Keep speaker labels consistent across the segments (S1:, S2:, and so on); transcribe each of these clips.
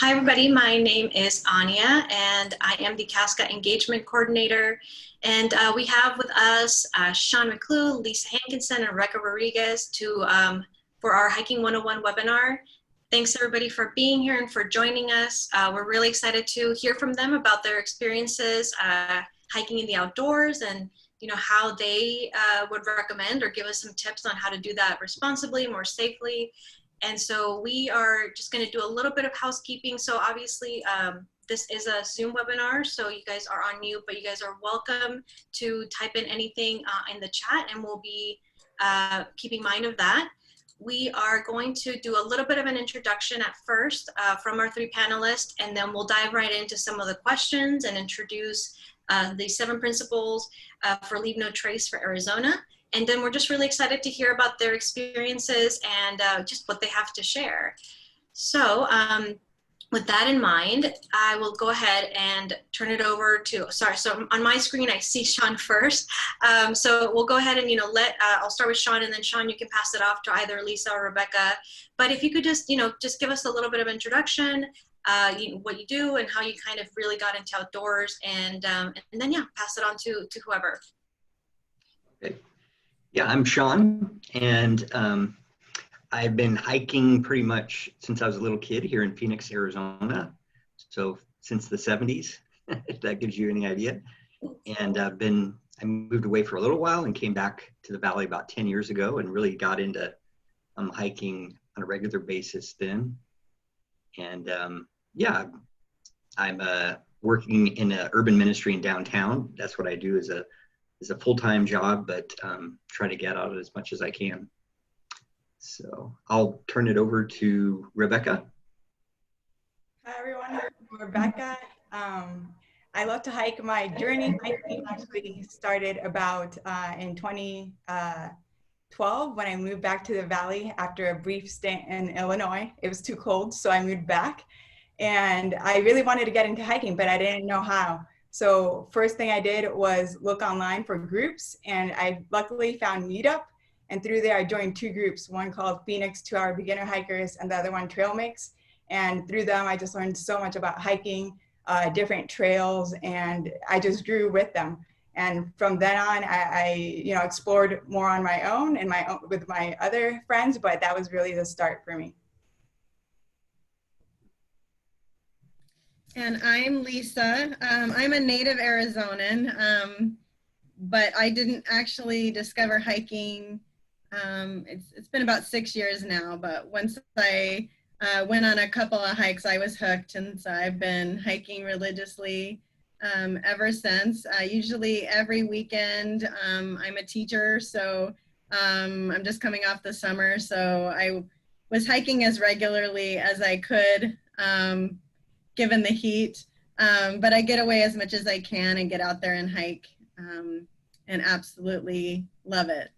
S1: Hi, everybody. My name is Anya, and I am the CAZCA Engagement Coordinator. And we have with us Sean McClue, Lisa Hankinson, and Rebeca Rodriguez for our Hiking 101 webinar. Thanks, everybody, for being here and for joining us. We're really excited to hear from them about their experiences hiking in the outdoors and how they would recommend or give us some tips on how to do that responsibly, more safely. And so we are just going to do a little bit of housekeeping. So obviously, this is a Zoom webinar, so you guys are on mute, but you guys are welcome to type in anything in the chat, and we'll be keeping mind of that. We are going to do a little bit of an introduction at first from our three panelists, and then we'll dive right into some of the questions and introduce the 7 principles for Leave No Trace for Arizona. And then we're just really excited to hear about their experiences and just what they have to share. So with that in mind, I will go ahead and turn it over to, so on my screen, I see Sean first. So we'll go ahead and, I'll start with Sean, and then Sean, you can pass it off to either Lisa or Rebeca. But if you could just, just give us a little bit of introduction, what you do and how you kind of really got into outdoors, and then, yeah, pass it on to whoever.
S2: Okay. Yeah, I'm Sean, and I've been hiking pretty much since I was a little kid here in Phoenix, Arizona. So since the 70s, if that gives you any idea. And I moved away for a little while and came back to the valley about 10 years ago and really got into hiking on a regular basis then. And yeah, I'm working in an urban ministry in downtown. That's what I do as a full-time job, but try to get out as much as I can. So I'll turn it over to Rebeca.
S3: Hi everyone, I'm Rebeca. I love to hike. My journey hiking actually started about in 2012 when I moved back to the valley after a brief stint in Illinois. It was too cold, so I moved back. And I really wanted to get into hiking, but I didn't know how. So first thing I did was look online for groups, and I luckily found Meetup. And through there, I joined 2 groups, one called Phoenix 2-Hour Beginner Hikers and the other one Trail Mix. And through them, I just learned so much about hiking, different trails, and I just grew with them. And from then on, I explored more on my own and with my other friends, but that was really the start for me.
S4: And I'm Lisa. I'm a native Arizonan, but I didn't actually discover hiking. It's been about 6 years now, but once I went on a couple of hikes, I was hooked, and so I've been hiking religiously ever since. Usually every weekend. I'm a teacher, so I'm just coming off the summer, so I was hiking as regularly as I could. Given the heat, but I get away as much as I can and get out there and hike, and absolutely love it.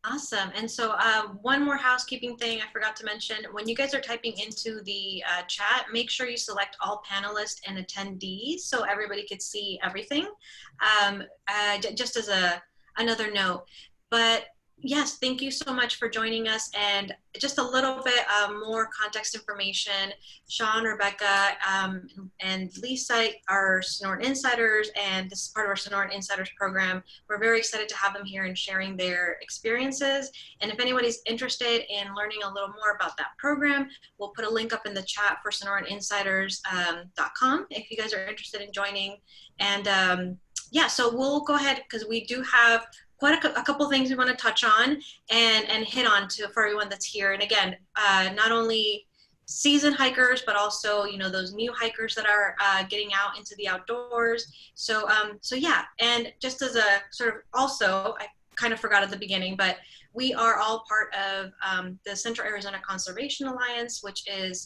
S1: Awesome. And so one more housekeeping thing I forgot to mention, when you guys are typing into the chat, make sure you select all panelists and attendees so everybody could see everything, just as another note. But yes, thank you so much for joining us. And just a little bit more context information. Sean, Rebeca, and Lisa are Sonoran Insiders, and this is part of our Sonoran Insiders program. We're very excited to have them here and sharing their experiences. And if anybody's interested in learning a little more about that program, we'll put a link up in the chat for sonoraninsiders.com if you guys are interested in joining. And yeah, so we'll go ahead because we do have quite a couple things we want to touch on and hit on for everyone that's here. And again, not only seasoned hikers, but also, those new hikers that are getting out into the outdoors. So yeah, and just as a sort of also, I kind of forgot at the beginning, but we are all part of the Central Arizona Conservation Alliance, which is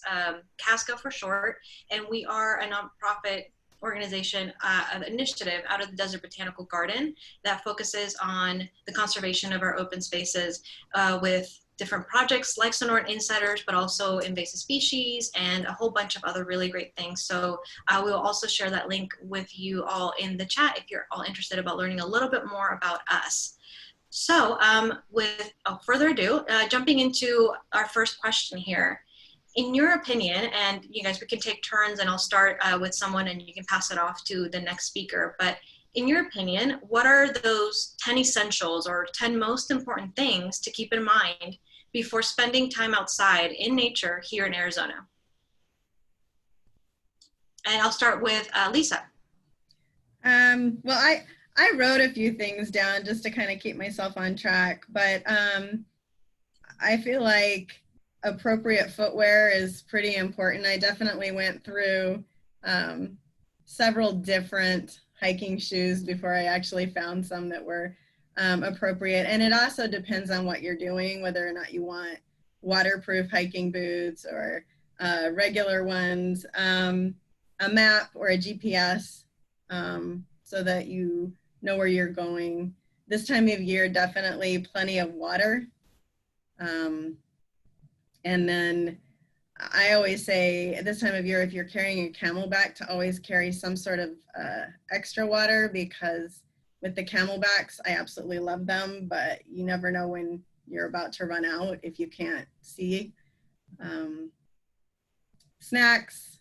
S1: CAZCA for short, and we are a nonprofit organization, an initiative out of the Desert Botanical Garden that focuses on the conservation of our open spaces with different projects like Sonoran Insiders, but also invasive species and a whole bunch of other really great things. So we will also share that link with you all in the chat if you're all interested about learning a little bit more about us. So without further ado, jumping into our first question here. in your opinion, and you guys, we can take turns and I'll start with someone and you can pass it off to the next speaker, but in your opinion, what are those 10 essentials or 10 most important things to keep in mind before spending time outside in nature here in Arizona? And I'll start with Lisa.
S4: Well, I wrote a few things down just to kind of keep myself on track, but I feel like appropriate footwear is pretty important. I definitely went through several different hiking shoes before I actually found some that were appropriate. And it also depends on what you're doing, whether or not you want waterproof hiking boots or regular ones, a map or a GPS so that you know where you're going. This time of year, definitely plenty of water. And then I always say at this time of year, if you're carrying a camelback, to always carry some sort of extra water, because with the camelbacks, I absolutely love them, but you never know when you're about to run out if you can't see. Snacks,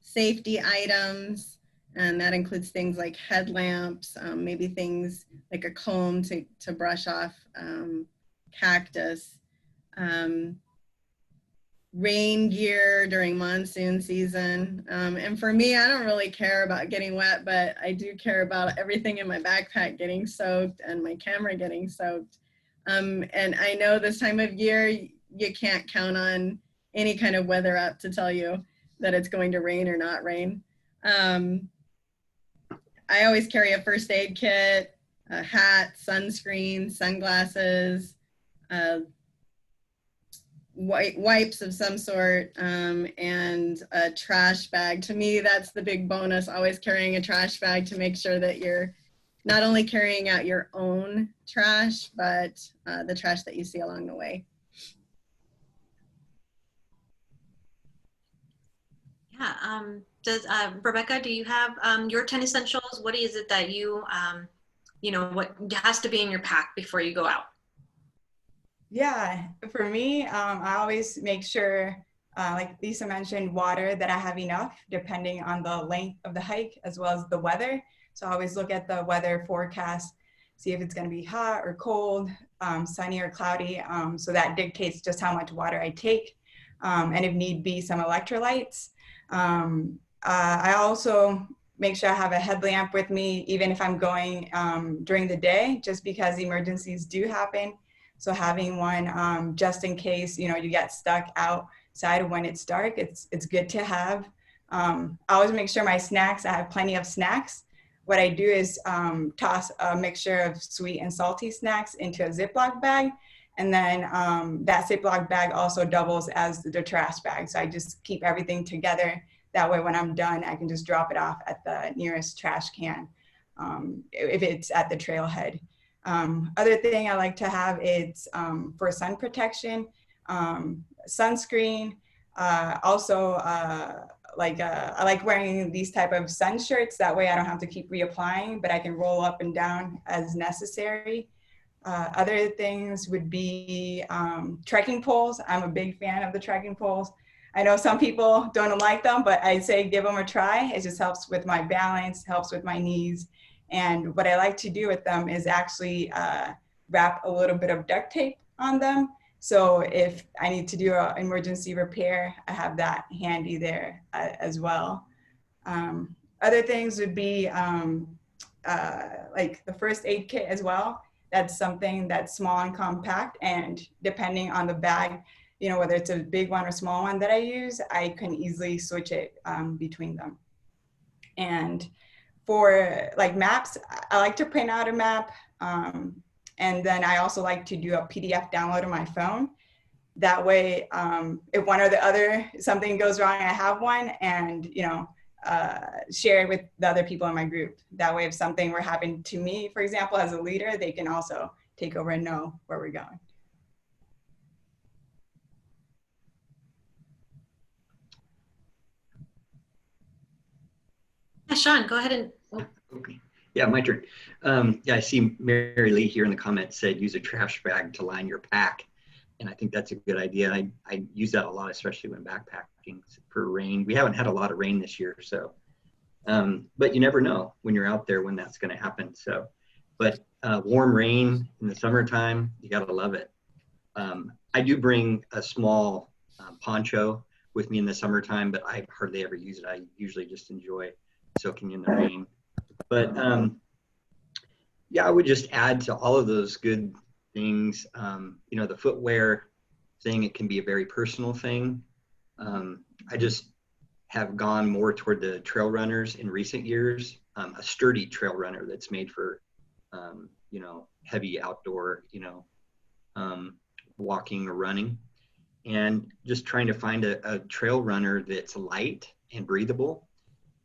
S4: safety items, and that includes things like headlamps, maybe things like a comb to brush off cactus. Rain gear during monsoon season. And for me, I don't really care about getting wet, but I do care about everything in my backpack getting soaked and my camera getting soaked. And I know this time of year, you can't count on any kind of weather app to tell you that it's going to rain or not rain. I always carry a first aid kit, a hat, sunscreen, sunglasses, wipes of some sort, and a trash bag. To me, that's the big bonus, always carrying a trash bag to make sure that you're not only carrying out your own trash, but the trash that you see along the way.
S1: Yeah, does Rebecca, do you have your 10 essentials? What is it that you, you know, what has to be in your pack before you go out?
S3: Yeah, for me, I always make sure, like Lisa mentioned, water, that I have enough depending on the length of the hike as well as the weather. So I always look at the weather forecast, see if it's going to be hot or cold, sunny or cloudy. So that dictates just how much water I take, and if need be, some electrolytes. I also make sure I have a headlamp with me, even if I'm going during the day, just because emergencies do happen. So having one just in case, you know, you get stuck outside when it's dark, it's good to have. I always make sure my snacks, I have plenty of snacks. What I do is toss a mixture of sweet and salty snacks into a Ziploc bag. And then that Ziploc bag also doubles as the trash bag. So I just keep everything together. That way when I'm done, I can just drop it off at the nearest trash can if it's at the trailhead. Other thing I like to have is for sun protection, sunscreen. Also, I like wearing these type of sun shirts. That way I don't have to keep reapplying, but I can roll up and down as necessary. Other things would be trekking poles. I'm a big fan of the trekking poles. I know some people don't like them, but I say give them a try. It just helps with my balance, helps with my knees. And what I like to do with them is actually wrap a little bit of duct tape on them. So if I need to do an emergency repair, I have that handy there as well. Other things would be like the first aid kit as well. That's something that's small and compact, and depending on the bag, you know, whether it's a big one or small one that I use, I can easily switch it between them. And for like maps, I like to print out a map. And then I also like to do a PDF download on my phone. That way, if one or the other, something goes wrong, I have one, and, you know, share it with the other people in my group. That way, if something were happening to me, for example, as a leader, they can also take over and know where we're going.
S1: Yeah, Sean, go ahead and.
S2: Okay. Yeah, my turn. Yeah, I see Mary Lee here in the comments said use a trash bag to line your pack. And I think that's a good idea. I use that a lot, especially when backpacking for rain. We haven't had a lot of rain this year, so, but you never know when you're out there when that's going to happen. So, but warm rain in the summertime, you got to love it. I do bring a small poncho with me in the summertime, but I hardly ever use it. I usually just enjoy soaking in the rain. But yeah, I would just add to all of those good things. You know, the footwear thing, it can be a very personal thing. I just have gone more toward the trail runners in recent years, a sturdy trail runner that's made for, you know, heavy outdoor, you know, walking or running, and just trying to find a trail runner that's light and breathable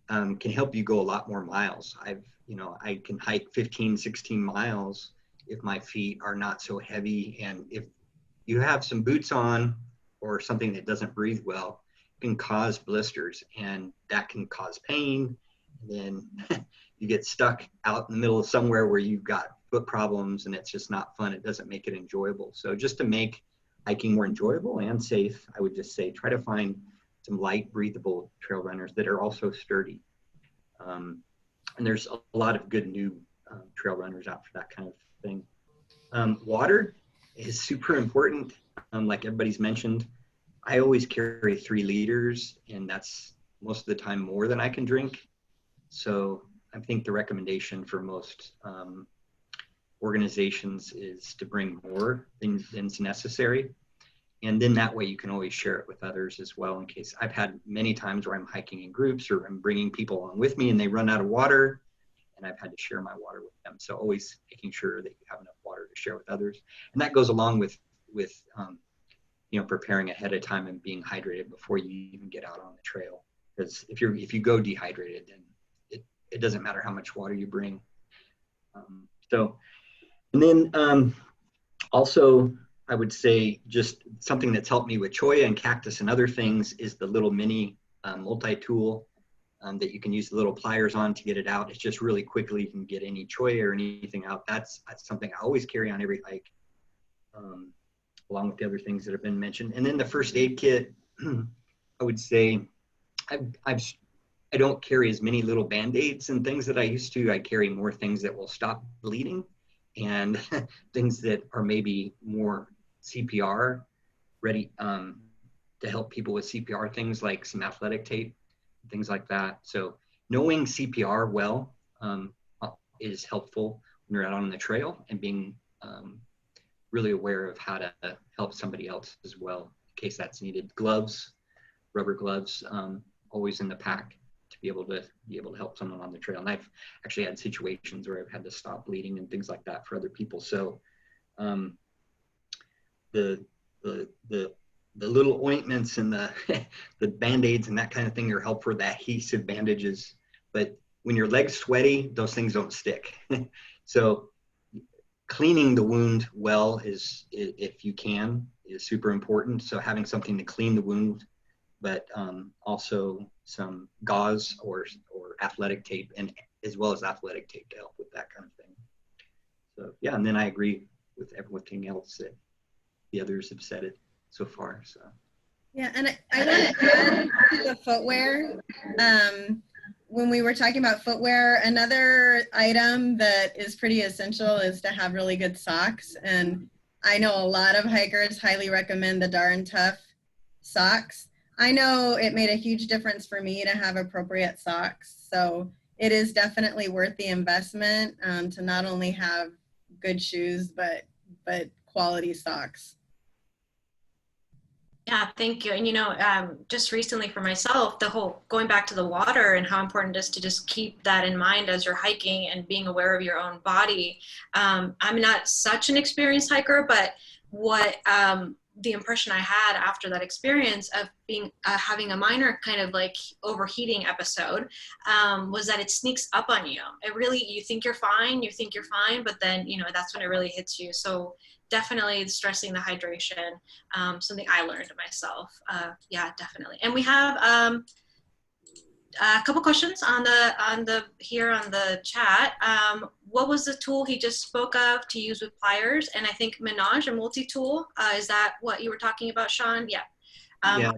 S2: can help you go a lot more miles. You know, I can hike 15, 16 miles if my feet are not so heavy. And if you have some boots on or something that doesn't breathe well, it can cause blisters, and that can cause pain. And then you get stuck out in the middle of somewhere where you've got foot problems, and it's just not fun. It doesn't make it enjoyable. So just to make hiking more enjoyable and safe, I would just say try to find some light, breathable trail runners that are also sturdy. And there's a lot of good new trail runners out for that kind of thing. Water is super important. Like everybody's mentioned, I always carry 3 liters, and that's most of the time more than I can drink. So I think the recommendation for most organizations is to bring more than's necessary. And then that way you can always share it with others as well, in case I've had many times where I'm hiking in groups or I'm bringing people along with me and they run out of water, and I've had to share my water with them. So always making sure that you have enough water to share with others. And that goes along with you know, preparing ahead of time and being hydrated before you even get out on the trail. Because if you go dehydrated, then it doesn't matter how much water you bring. And then also, I would say just something that's helped me with cholla and cactus and other things is the little mini multi-tool that you can use the little pliers on to get it out. It's just really quickly you can get any cholla or anything out. That's something I always carry on every hike, along with the other things that have been mentioned. And then the first aid kit, I would say I don't carry as many little Band-Aids and things that I used to. I carry more things that will stop bleeding, and things that are maybe more CPR ready, to help people with CPR, things like some athletic tape, things like that. So knowing CPR well is helpful when you're out on the trail, and being really aware of how to help somebody else as well, in case that's needed. Gloves, rubber gloves, always in the pack to be able to help someone on the trail. And I've actually had situations where I've had to stop bleeding and things like that for other people. So the little ointments and the Band-Aids and that kind of thing are helpful, the adhesive bandages. But when your leg's sweaty, those things don't stick. So cleaning the wound well is, if you can, is super important. So having something to clean the wound, but also some gauze or athletic tape, and as well as athletic tape to help with that kind of thing. So yeah, and then I agree with everything else that the others have said it so far. So
S4: yeah, and I want to add to the footwear. When we were talking about footwear, another item that is pretty essential is to have really good socks. And I know a lot of hikers highly recommend the Darn Tough socks. I know it made a huge difference for me to have appropriate socks. So it is definitely worth the investment to not only have good shoes, but quality socks.
S1: Yeah, thank you. And, you know, just recently for myself, the whole going back to the water and how important it is to just keep that in mind as you're hiking and being aware of your own body. I'm not such an experienced hiker, but what the impression I had after that experience of being having a minor kind of like overheating episode was that it sneaks up on you. It really, you think you're fine, but then, you know, that's when it really hits you. So definitely stressing the hydration, something I learned myself. Yeah, definitely. And we have A couple questions on the chat. What was the tool he just spoke of to use with pliers? And I think Menage, a multi-tool. Is that what you were talking about, Sean? Yeah.
S2: Yeah.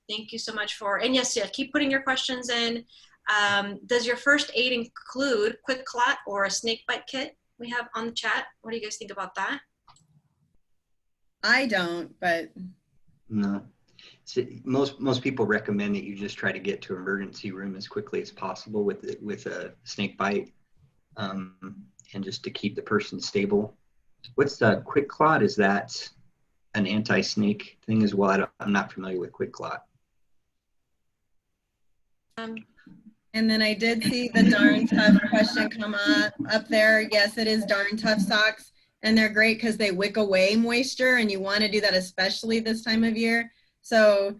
S1: Thank you so much and yes, keep putting your questions in. Does your first aid include quick clot or a snake bite kit? We have on the chat. What do you guys think about that?
S4: I don't, but
S2: No. So most people recommend that you just try to get to emergency room as quickly as possible with a snake bite, and just to keep the person stable. What's the quick clot? Is that an anti-snake thing as well? I'm not familiar with quick clot.
S4: and then I did see the Darn Tough question come up there. Yes, it is Darn Tough socks, and they're great because they wick away moisture, and you want to do that especially this time of year. So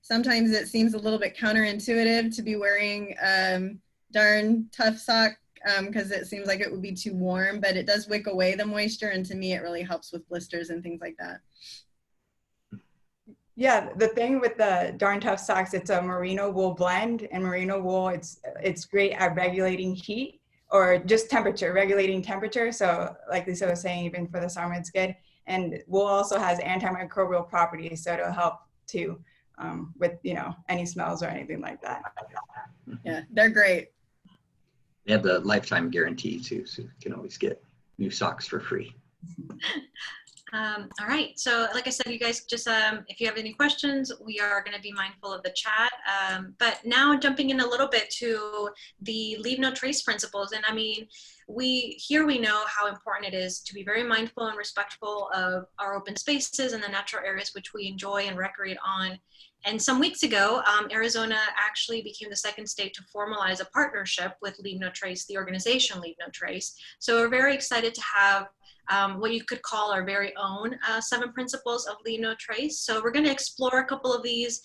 S4: sometimes it seems a little bit counterintuitive to be wearing Darn Tough sock because it seems like it would be too warm, but it does wick away the moisture, and to me it really helps with blisters and things like that.
S3: Yeah, the thing with the Darn Tough socks, it's a merino wool blend, and merino wool, it's great at regulating heat or just temperature, regulating temperature. So like Lisa was saying, even for the summer, it's good. And wool also has antimicrobial properties, so it'll help too with, any smells or anything like that.
S4: Yeah, they're great.
S2: They have the lifetime guarantee too, so you can always get new socks for free.
S1: All right, so like I said, you guys just, if you have any questions, we are going to be mindful of the chat. But now jumping in a little bit to the leave no trace principles. And I mean, we know how important it is to be very mindful and respectful of our open spaces and the natural areas which we enjoy and recreate on. And some weeks ago, Arizona actually became the second state to formalize a partnership with Leave No Trace, the organization Leave No Trace. So we're very excited to have what you could call our very own 7 principles of Leave No Trace. So we're going to explore a couple of these.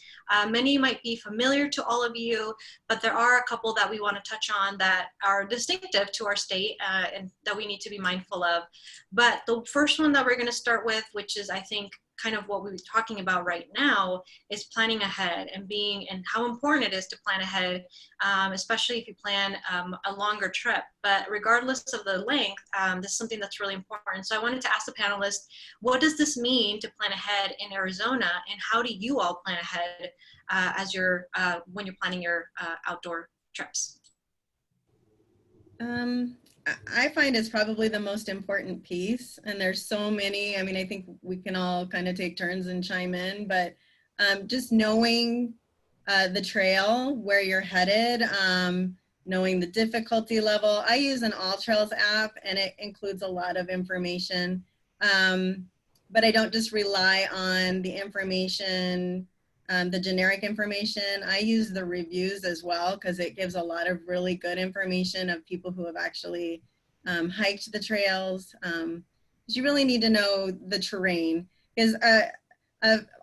S1: Many might be familiar to all of you, but there are a couple that we want to touch on that are distinctive to our state and that we need to be mindful of. But the first one that we're going to start with, which is I think kind of what we were talking about right now, is planning ahead and how important it is to plan ahead, especially if you plan a longer trip. But regardless of the length, this is something that's really important. So I wanted to ask the panelists, what does this mean to plan ahead in Arizona, and how do you all plan ahead when you're planning your outdoor trips?
S4: I find it's probably the most important piece, and there's so many. I mean, I think we can all kind of take turns and chime in, but just knowing the trail, where you're headed, knowing the difficulty level. I use an All Trails app, and it includes a lot of information, but I don't just rely on the information, the generic information. I use the reviews as well, because it gives a lot of really good information of people who have actually hiked the trails. You really need to know the terrain, because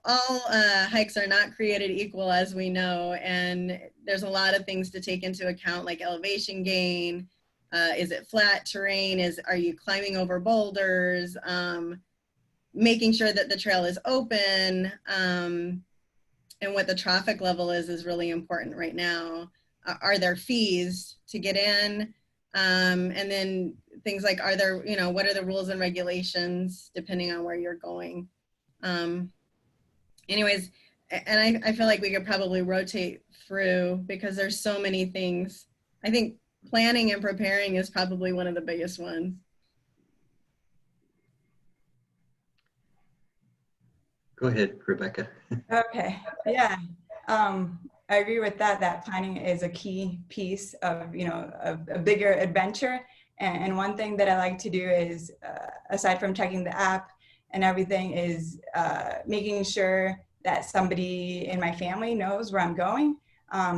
S4: all hikes are not created equal, as we know, and there's a lot of things to take into account, like elevation gain. Is it flat terrain? Are you climbing over boulders? Making sure that the trail is open, and what the traffic level is really important right now. Are there fees to get in? And then things like, what are the rules and regulations depending on where you're going? Anyways, and I feel like we could probably rotate through because there's so many things. I think planning and preparing is probably one of the biggest ones.
S2: Go ahead, Rebecca.
S3: Okay, yeah. I agree with that planning is a key piece of, a bigger adventure. And one thing that I like to do is, aside from checking the app and everything, is making sure that somebody in my family knows where I'm going.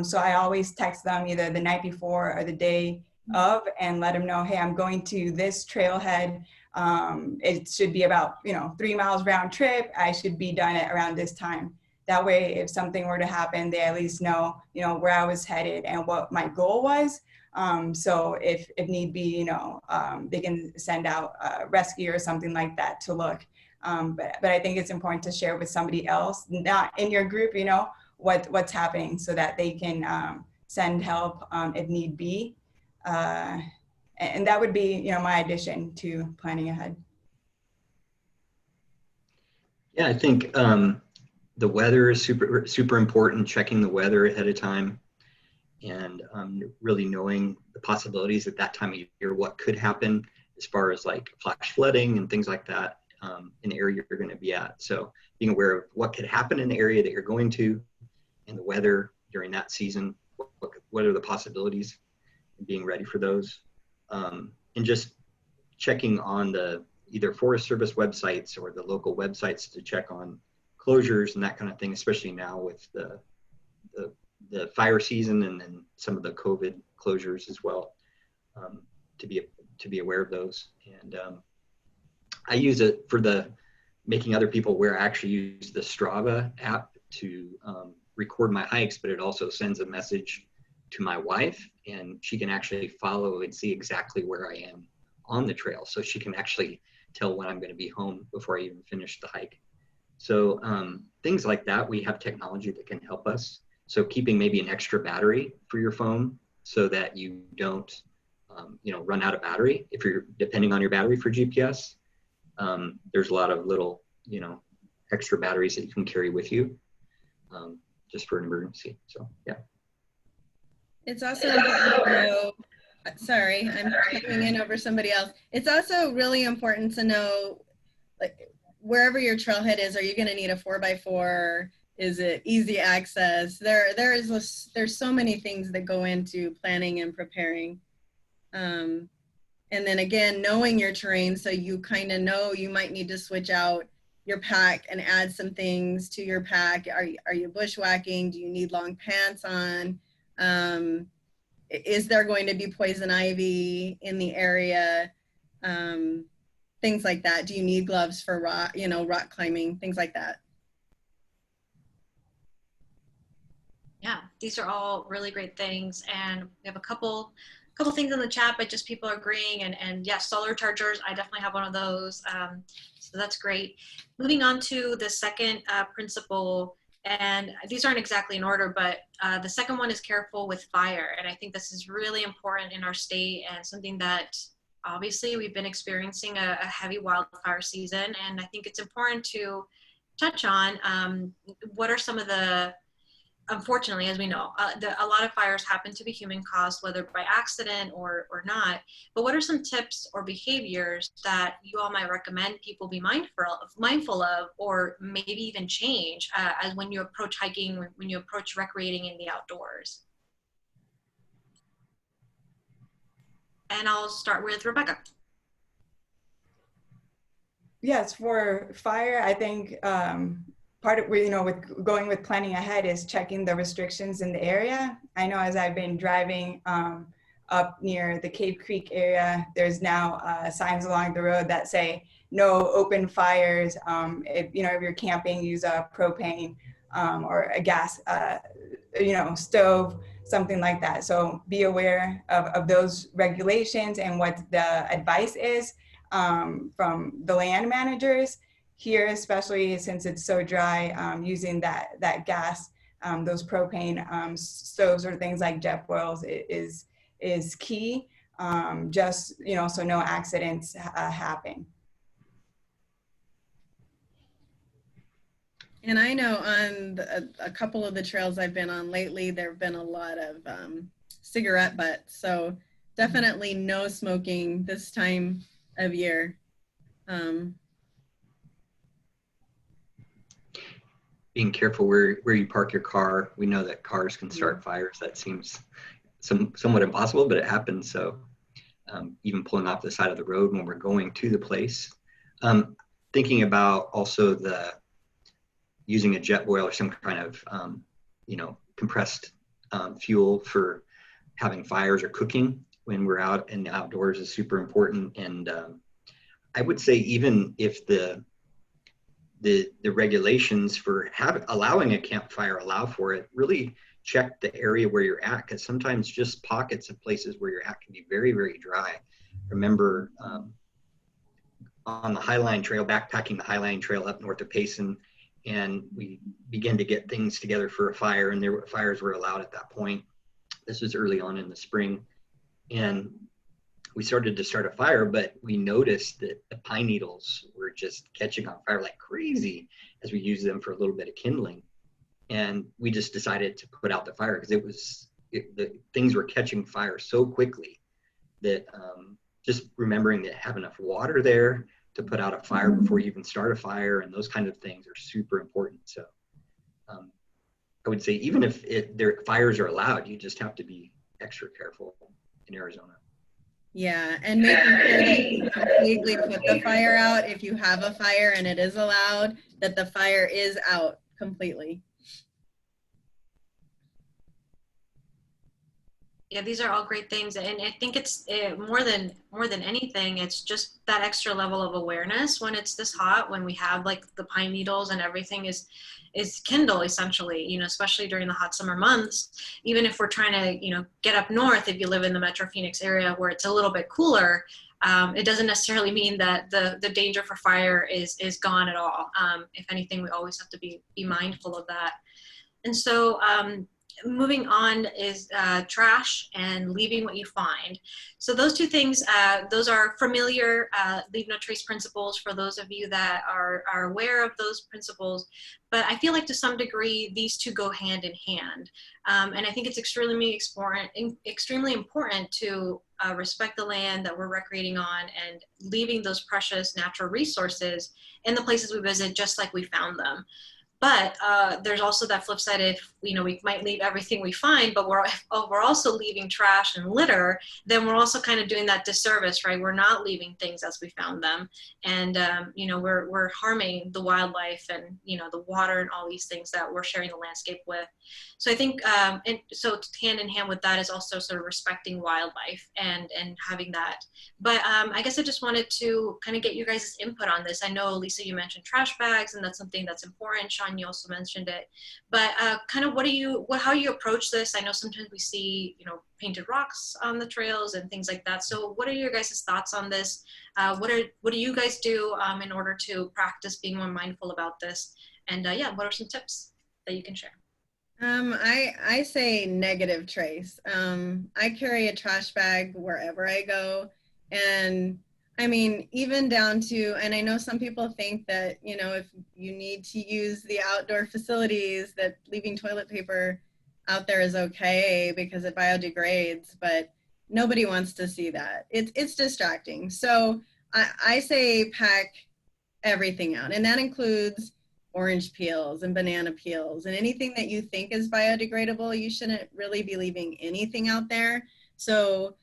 S3: So I always text them either the night before or the day of and let them know, hey, I'm going to this trailhead. It should be about, 3 miles round trip. I should be done at around this time. That way, if something were to happen, they at least know, where I was headed and what my goal was. So if need be, they can send out rescue or something like that to look. But I think it's important to share with somebody else, not in your group, what's happening so that they can send help if need be. And that would be, my addition to planning ahead.
S2: Yeah, I think the weather is super important, checking the weather ahead of time, and really knowing the possibilities at that time of year, what could happen as far as like flash flooding and things like that in the area you're going to be at. So being aware of what could happen in the area that you're going to and the weather during that season, what are the possibilities, and being ready for those. And just checking on the either Forest Service websites or the local websites to check on closures and that kind of thing, especially now with the fire season and then some of the COVID closures as well, to be aware of those. And I use it for making other people aware. I actually use the Strava app to record my hikes, but it also sends a message to my wife, and she can actually follow and see exactly where I am on the trail. So she can actually tell when I'm going to be home before I even finish the hike. So things like that, we have technology that can help us. So keeping maybe an extra battery for your phone so that you don't, run out of battery if you're depending on your battery for GPS. There's a lot of little, extra batteries that you can carry with you just for an emergency. So, yeah.
S4: It's also important to know, sorry, I'm coming in over somebody else. It's also really important to know, like, wherever your trailhead is, are you going to need a 4x4? Is it easy access? There's so many things that go into planning and preparing. And then again, knowing your terrain, so you kind of know you might need to switch out your pack and add some things to your pack. Are you bushwhacking? Do you need long pants on? Is there going to be poison ivy in the area? Things like that. Do you need gloves for rock climbing? Things like that.
S1: Yeah, these are all really great things, and we have a couple things in the chat, but just people are agreeing. And yes, solar chargers, I definitely have one of those, so that's great. Moving on to the second principle, and these aren't exactly in order, but the second one is careful with fire, and I think this is really important in our state and something that obviously we've been experiencing a heavy wildfire season, and I think it's important to touch on what are some of the, unfortunately, as we know, a lot of fires happen to be human caused, whether by accident or not. But what are some tips or behaviors that you all might recommend people be mindful of, or maybe even change as when you approach hiking, when you approach recreating in the outdoors? And I'll start with Rebecca.
S3: Yes, for fire, I think part of, with going with planning ahead is checking the restrictions in the area. I know as I've been driving up near the Cave Creek area, there's now signs along the road that say no open fires. If you're camping, use a propane or a gas, stove, something like that. So be aware of those regulations and what the advice is from the land managers. Here, especially since it's so dry, using that gas, those propane stoves or things like jet boils is key. Just so no accidents happen.
S4: And I know on a couple of the trails I've been on lately, there have been a lot of cigarette butts. So definitely no smoking this time of year.
S2: Being careful where you park your car. We know that cars can start fires. That seems somewhat impossible, but it happens. So even pulling off the side of the road when we're going to the place. Thinking about also using a jet boil or some kind of compressed fuel for having fires or cooking when we're out in the outdoors is super important. And I would say even if the regulations for allowing a campfire allow for it, really check the area where you're at, because sometimes just pockets of places where you're at can be very, very dry. Remember on the Highline Trail, backpacking the Highline Trail up north of Payson, and we began to get things together for a fire, and fires were allowed at that point. This was early on in the spring, and we started to start a fire, but we noticed that the pine needles were just catching on fire like crazy as we used them for a little bit of kindling. And we just decided to put out the fire because the things were catching fire so quickly that just remembering to have enough water there to put out a fire before you even start a fire, and those kind of things are super important. So I would say even if their fires are allowed, you just have to be extra careful in Arizona.
S4: Yeah, and making sure that you completely put the fire out if you have a fire and it is allowed, that the fire is out completely.
S1: Yeah, these are all great things, and I think it's more than anything, it's just that extra level of awareness when it's this hot, when we have like the pine needles and everything is kindle essentially, you know, especially during the hot summer months. Even if we're trying to, you know, get up north, if you live in the Metro Phoenix area where it's a little bit cooler, it doesn't necessarily mean that the danger for fire is gone at all. If anything, we always have to be mindful of that. And so moving on is trash and leaving what you find. So those two things, those are familiar leave no trace principles for those of you that are aware of those principles. But I feel like to some degree, these two go hand in hand. And I think it's extremely important to respect the land that we're recreating on and leaving those precious natural resources in the places we visit just like we found them. But there's also that flip side. If, you know, we might leave everything we find, but we're also leaving trash and litter, then we're also kind of doing that disservice, right? We're not leaving things as we found them. And, you know, we're harming the wildlife and, you know, the water and all these things that we're sharing the landscape with. So I think, and so hand in hand with that is also sort of respecting wildlife and having that. But I guess I just wanted to kind of get you guys' input on this. I know, Lisa, you mentioned trash bags, and that's something that's important. Sean, you also mentioned it. But kind of how you approach this? I know sometimes we see, you know, painted rocks on the trails and things like that. So what are your guys' thoughts on this? What do you guys do in order to practice being more mindful about this? And yeah, what are some tips that you can share?
S4: I say negative trace. I carry a trash bag wherever I go. And I mean, even down to, and I know some people think that, you know, if you need to use the outdoor facilities, that leaving toilet paper out there is okay because it biodegrades, but nobody wants to see that. It's distracting. So I say pack everything out, and that includes orange peels and banana peels and anything that you think is biodegradable. You shouldn't really be leaving anything out there. So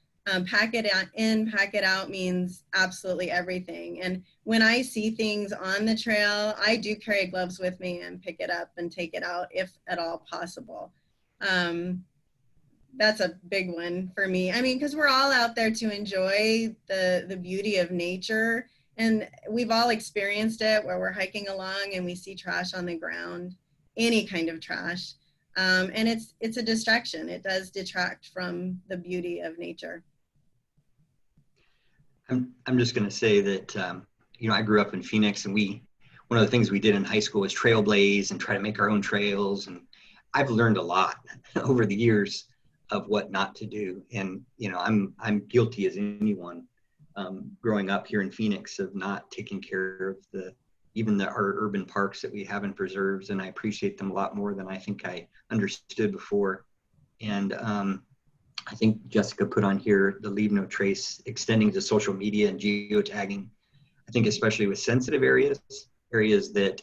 S4: pack it in, pack it out means absolutely everything. And when I see things on the trail, I do carry gloves with me and pick it up and take it out if at all possible. That's a big one for me. I mean, because we're all out there to enjoy the beauty of nature. And we've all experienced it where we're hiking along and we see trash on the ground, any kind of trash. And it's a distraction. It does detract from the beauty of nature.
S2: I'm just going to say that, you know, I grew up in Phoenix, and one of the things we did in high school was trailblaze and try to make our own trails. And I've learned a lot over the years of what not to do. And, you know, I'm guilty as anyone growing up here in Phoenix of not taking care of our urban parks that we have in preserves. And I appreciate them a lot more than I think I understood before. And I think Jessica put on here the leave no trace extending to social media and geotagging. I think especially with sensitive areas that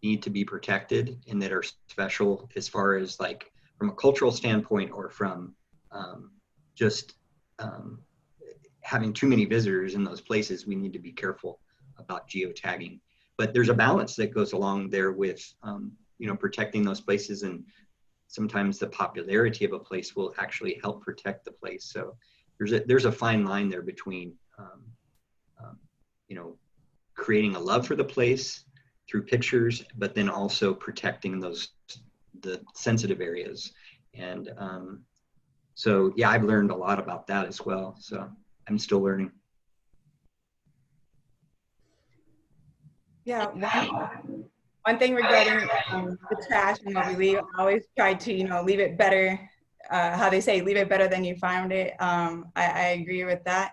S2: need to be protected and that are special as far as like from a cultural standpoint or from just having too many visitors in those places, we need to be careful about geotagging. But there's a balance that goes along there with, you know, protecting those places, and sometimes the popularity of a place will actually help protect the place. So there's a fine line there between, you know, creating a love for the place through pictures, but then also protecting the sensitive areas. And so, yeah, I've learned a lot about that as well. So I'm still learning.
S3: Yeah, One thing regarding the trash and what we leave, I always try to, leave it better. How they say, leave it better than you found it. I agree with that.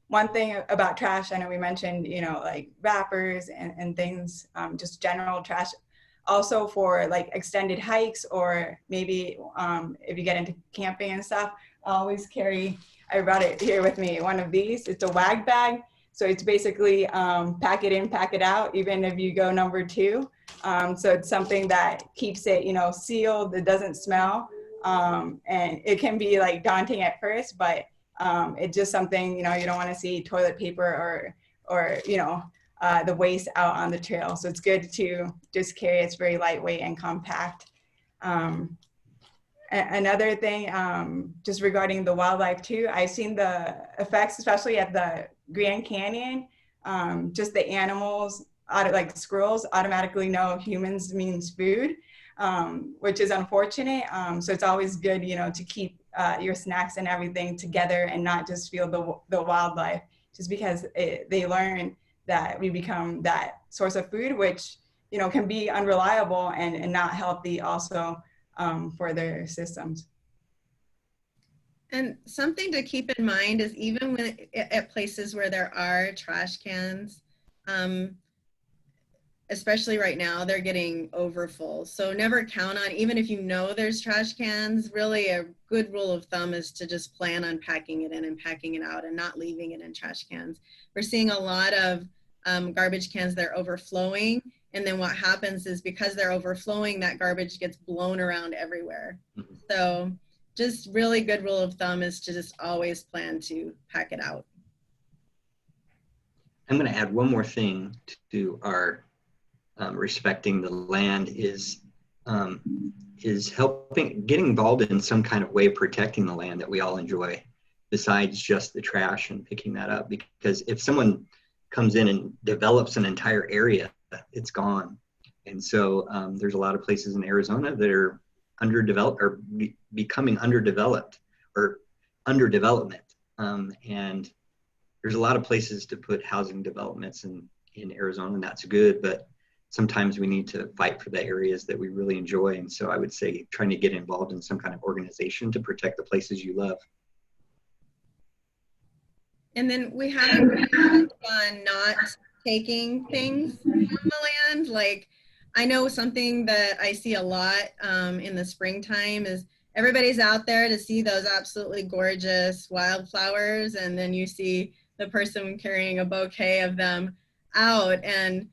S3: One thing about trash, I know we mentioned, like wrappers and things, just general trash. Also for like extended hikes, or maybe if you get into camping and stuff, I always carry, I brought it here with me, one of these. It's a wag bag. So it's basically pack it in, pack it out, even if you go number 2. So it's something that keeps it, sealed, it doesn't smell. And it can be like daunting at first, but it's just something, you don't want to see toilet paper or the waste out on the trail. So it's good to just carry. It's very lightweight and compact. Another thing, just regarding the wildlife too, I've seen the effects, especially at the Grand Canyon, just the animals, like squirrels, automatically know humans means food, which is unfortunate. So it's always good, to keep your snacks and everything together and not just feel the wildlife, just because they learn that we become that source of food, which, can be unreliable and not healthy also for their systems.
S4: And something to keep in mind is even when at places where there are trash cans, especially right now, they're getting overfull. So never count on, even if there's trash cans, really a good rule of thumb is to just plan on packing it in and packing it out and not leaving it in trash cans. We're seeing a lot of garbage cans that are overflowing. And then what happens is because they're overflowing, that garbage gets blown around everywhere. So just really good rule of thumb is to just always plan to pack it out.
S2: I'm going to add one more thing to our respecting the land is getting involved in some kind of way of protecting the land that we all enjoy, besides just the trash and picking that up. Because if someone comes in and develops an entire area, it's gone. And so there's a lot of places in Arizona that are underdeveloped or becoming underdeveloped or under development. And there's a lot of places to put housing developments in Arizona, and that's good, but sometimes we need to fight for the areas that we really enjoy. And so I would say trying to get involved in some kind of organization to protect the places you love.
S4: And then we haven't really on not taking things from the land. Like, I know something that I see a lot in the springtime is everybody's out there to see those absolutely gorgeous wildflowers, and then you see the person carrying a bouquet of them out. And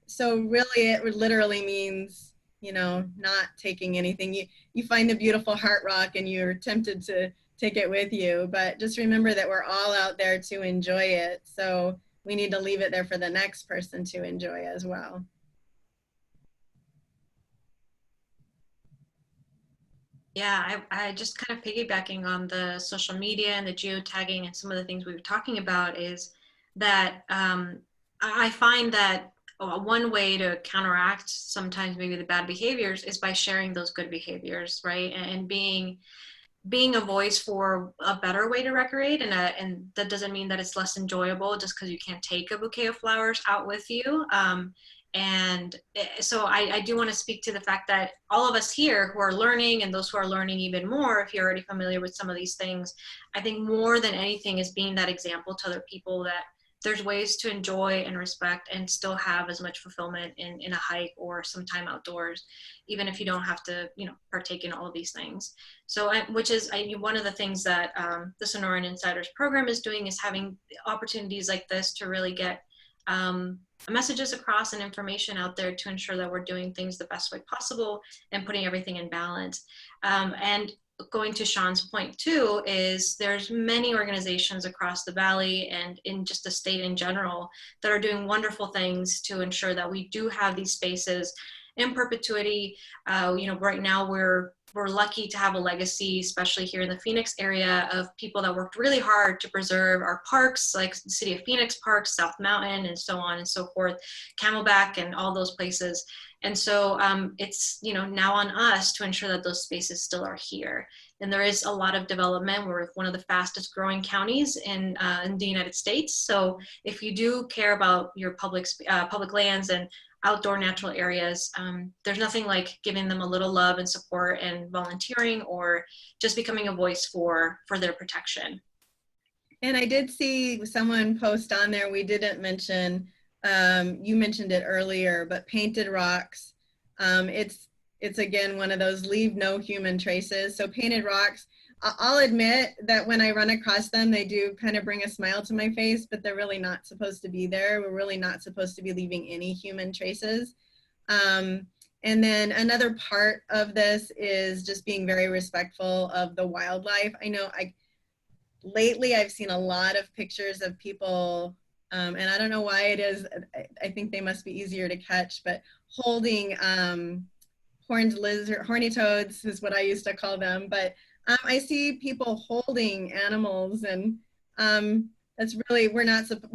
S4: so really it literally means, not taking anything. You find a beautiful heart rock and you're tempted to take it with you, but just remember that we're all out there to enjoy it. So we need to leave it there for the next person to enjoy as well.
S1: Yeah, I just kind of piggybacking on the social media and the geotagging and some of the things we were talking about is that I find that one way to counteract sometimes maybe the bad behaviors is by sharing those good behaviors, right? And being a voice for a better way to recreate, and that doesn't mean that it's less enjoyable just because you can't take a bouquet of flowers out with you. And so I do want to speak to the fact that all of us here who are learning, and those who are learning even more, if you're already familiar with some of these things, I think more than anything is being that example to other people that there's ways to enjoy and respect and still have as much fulfillment in a hike or some time outdoors, even if you don't have to, partake in all of these things. So, which is one of the things that the Sonoran Insiders program is doing, is having opportunities like this to really get messages across and information out there to ensure that we're doing things the best way possible and putting everything in balance. And going to Sean's point too, is there's many organizations across the Valley and in just the state in general that are doing wonderful things to ensure that we do have these spaces in perpetuity. Right now we're lucky to have a legacy, especially here in the Phoenix area, of people that worked really hard to preserve our parks, like the City of Phoenix Parks, South Mountain, and so on and so forth, Camelback, and all those places. And so it's now on us to ensure that those spaces still are here. And there is a lot of development. We're one of the fastest growing counties in the United States. So if you do care about your public lands and outdoor natural areas. There's nothing like giving them a little love and support and volunteering or just becoming a voice for their protection.
S4: And I did see someone post on there, we didn't mention, you mentioned it earlier, but painted rocks. It's again, one of those leave no human traces. So painted rocks, I'll admit that when I run across them, they do kind of bring a smile to my face, but they're really not supposed to be there. We're really not supposed to be leaving any human traces. And then another part of this is just being very respectful of the wildlife. I know lately I've seen a lot of pictures of people, and I don't know why it is, I think they must be easier to catch, but holding horned lizard, horny toads is what I used to call them, but I see people holding animals, and that's really, we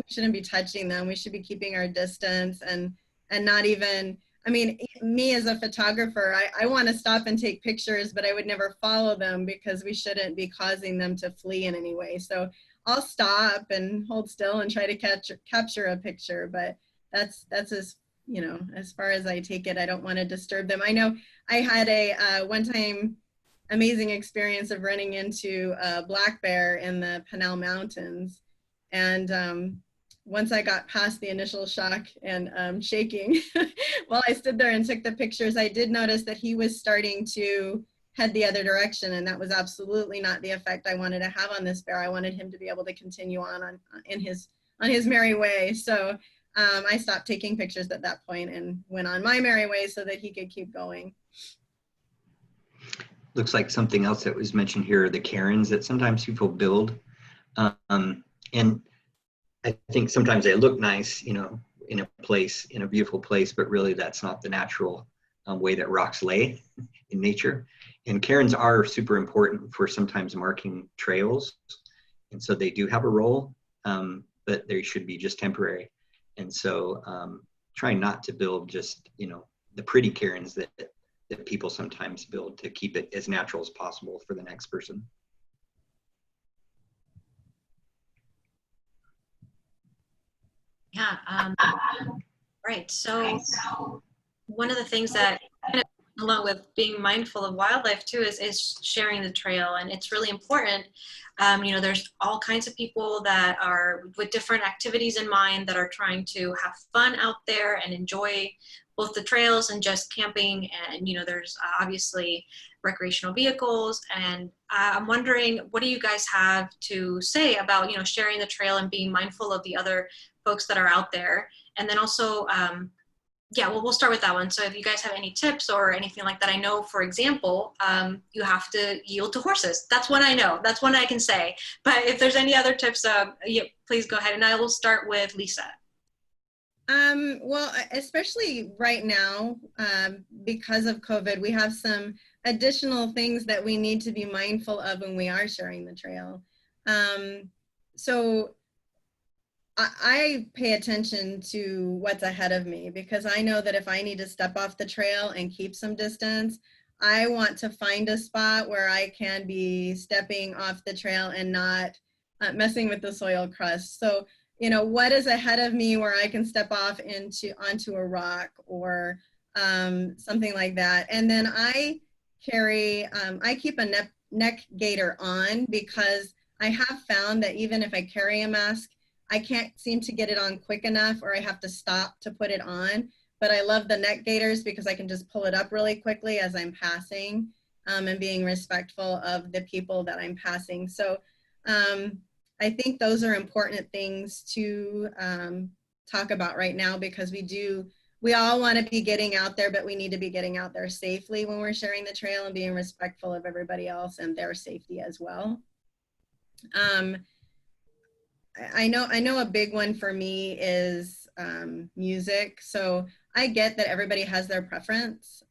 S4: shouldn't be touching them. We should be keeping our distance and not even, I mean, me as a photographer, I want to stop and take pictures, but I would never follow them because we shouldn't be causing them to flee in any way. So I'll stop and hold still and try to capture a picture, but that's as, you know, as far as I take it. I don't want to disturb them. I know I had a one time amazing experience of running into a black bear in the Pinal Mountains. And once I got past the initial shock and shaking, while I stood there and took the pictures, I did notice that he was starting to head the other direction, and that was absolutely not the effect I wanted to have on this bear. I wanted him to be able to continue on his merry way. So I stopped taking pictures at that point and went on my merry way so that he could keep going.
S2: Looks like something else that was mentioned here are the cairns that sometimes people build. And I think sometimes they look nice, you know, in a beautiful place, but really that's not the natural way that rocks lay in nature. And cairns are super important for sometimes marking trails. And so they do have a role, but they should be just temporary. And so try not to build just, you know, the pretty cairns that people sometimes build to keep it as natural as possible for the next person.
S1: Yeah, right. So one of the things that, kind of, along with being mindful of wildlife too, is sharing the trail, and it's really important. You know, there's all kinds of people that are with different activities in mind that are trying to have fun out there and enjoy both the trails and just camping. And, you know, there's obviously recreational vehicles. And I'm wondering, what do you guys have to say about, you know, sharing the trail and being mindful of the other folks that are out there? And then also, yeah, well, we'll start with that one. So if you guys have any tips or anything like that, I know, for example, you have to yield to horses. That's one I know. That's one I can say. But if there's any other tips, yeah, please go ahead. And I will start with Lisa.
S4: Well, especially right now, because of COVID, we have some additional things that we need to be mindful of when we are sharing the trail. So I pay attention to what's ahead of me, because I know that if I need to step off the trail and keep some distance, I want to find a spot where I can be stepping off the trail and not messing with the soil crust. So, you know, what is ahead of me where I can step off onto a rock or something like that. And then I keep a neck gaiter on, because I have found that even if I carry a mask, I can't seem to get it on quick enough, or I have to stop to put it on. But I love the neck gaiters because I can just pull it up really quickly as I'm passing, and being respectful of the people that I'm passing. So I think those are important things to talk about right now, because we all want to be getting out there, but we need to be getting out there safely when we're sharing the trail and being respectful of everybody else and their safety as well. I know a big one for me is music. So I get that everybody has their preference.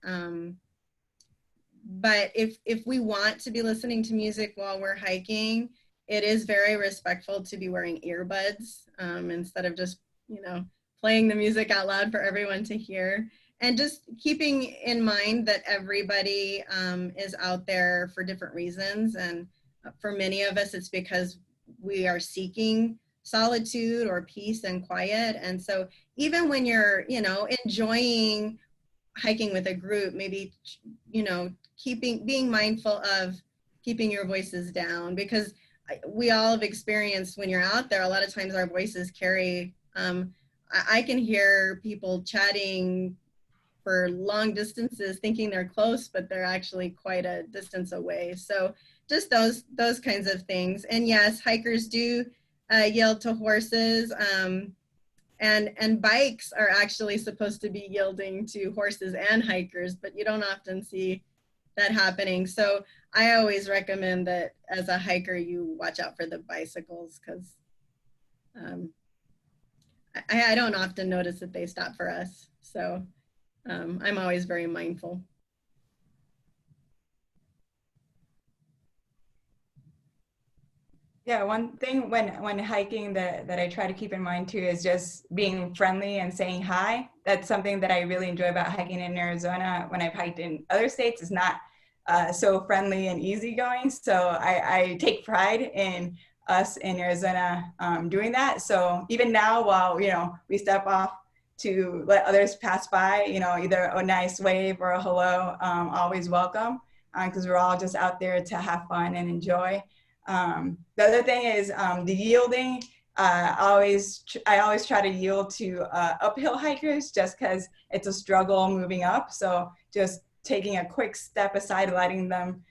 S4: But if we want to be listening to music while we're hiking, it is very respectful to be wearing earbuds instead of just, you know, playing the music out loud for everyone to hear. And just keeping in mind that everybody is out there for different reasons. And for many of us, it's because we are seeking solitude or peace and quiet. And so even when you're, you know, enjoying hiking with a group, maybe, you know, being mindful of keeping your voices down, because we all have experienced when you're out there, a lot of times our voices carry, I can hear people chatting for long distances thinking they're close, but they're actually quite a distance away. So just those kinds of things. And yes, hikers do yield to horses, and bikes are actually supposed to be yielding to horses and hikers, but you don't often see that happening. So I always recommend that as a hiker, you watch out for the bicycles, because I don't often notice that they stop for us. So I'm always very mindful.
S3: Yeah, one thing when hiking that I try to keep in mind too is just being friendly and saying hi. That's something that I really enjoy about hiking in Arizona. When I've hiked in other states, it's not so friendly and easygoing. So I take pride in us in Arizona doing that. So even now, while we step off to let others pass by, either a nice wave or a hello, always welcome, because we're all just out there to have fun and enjoy. The other thing is the yielding. I always try to yield to uphill hikers, just because it's a struggle moving up. So just taking a quick step aside, letting them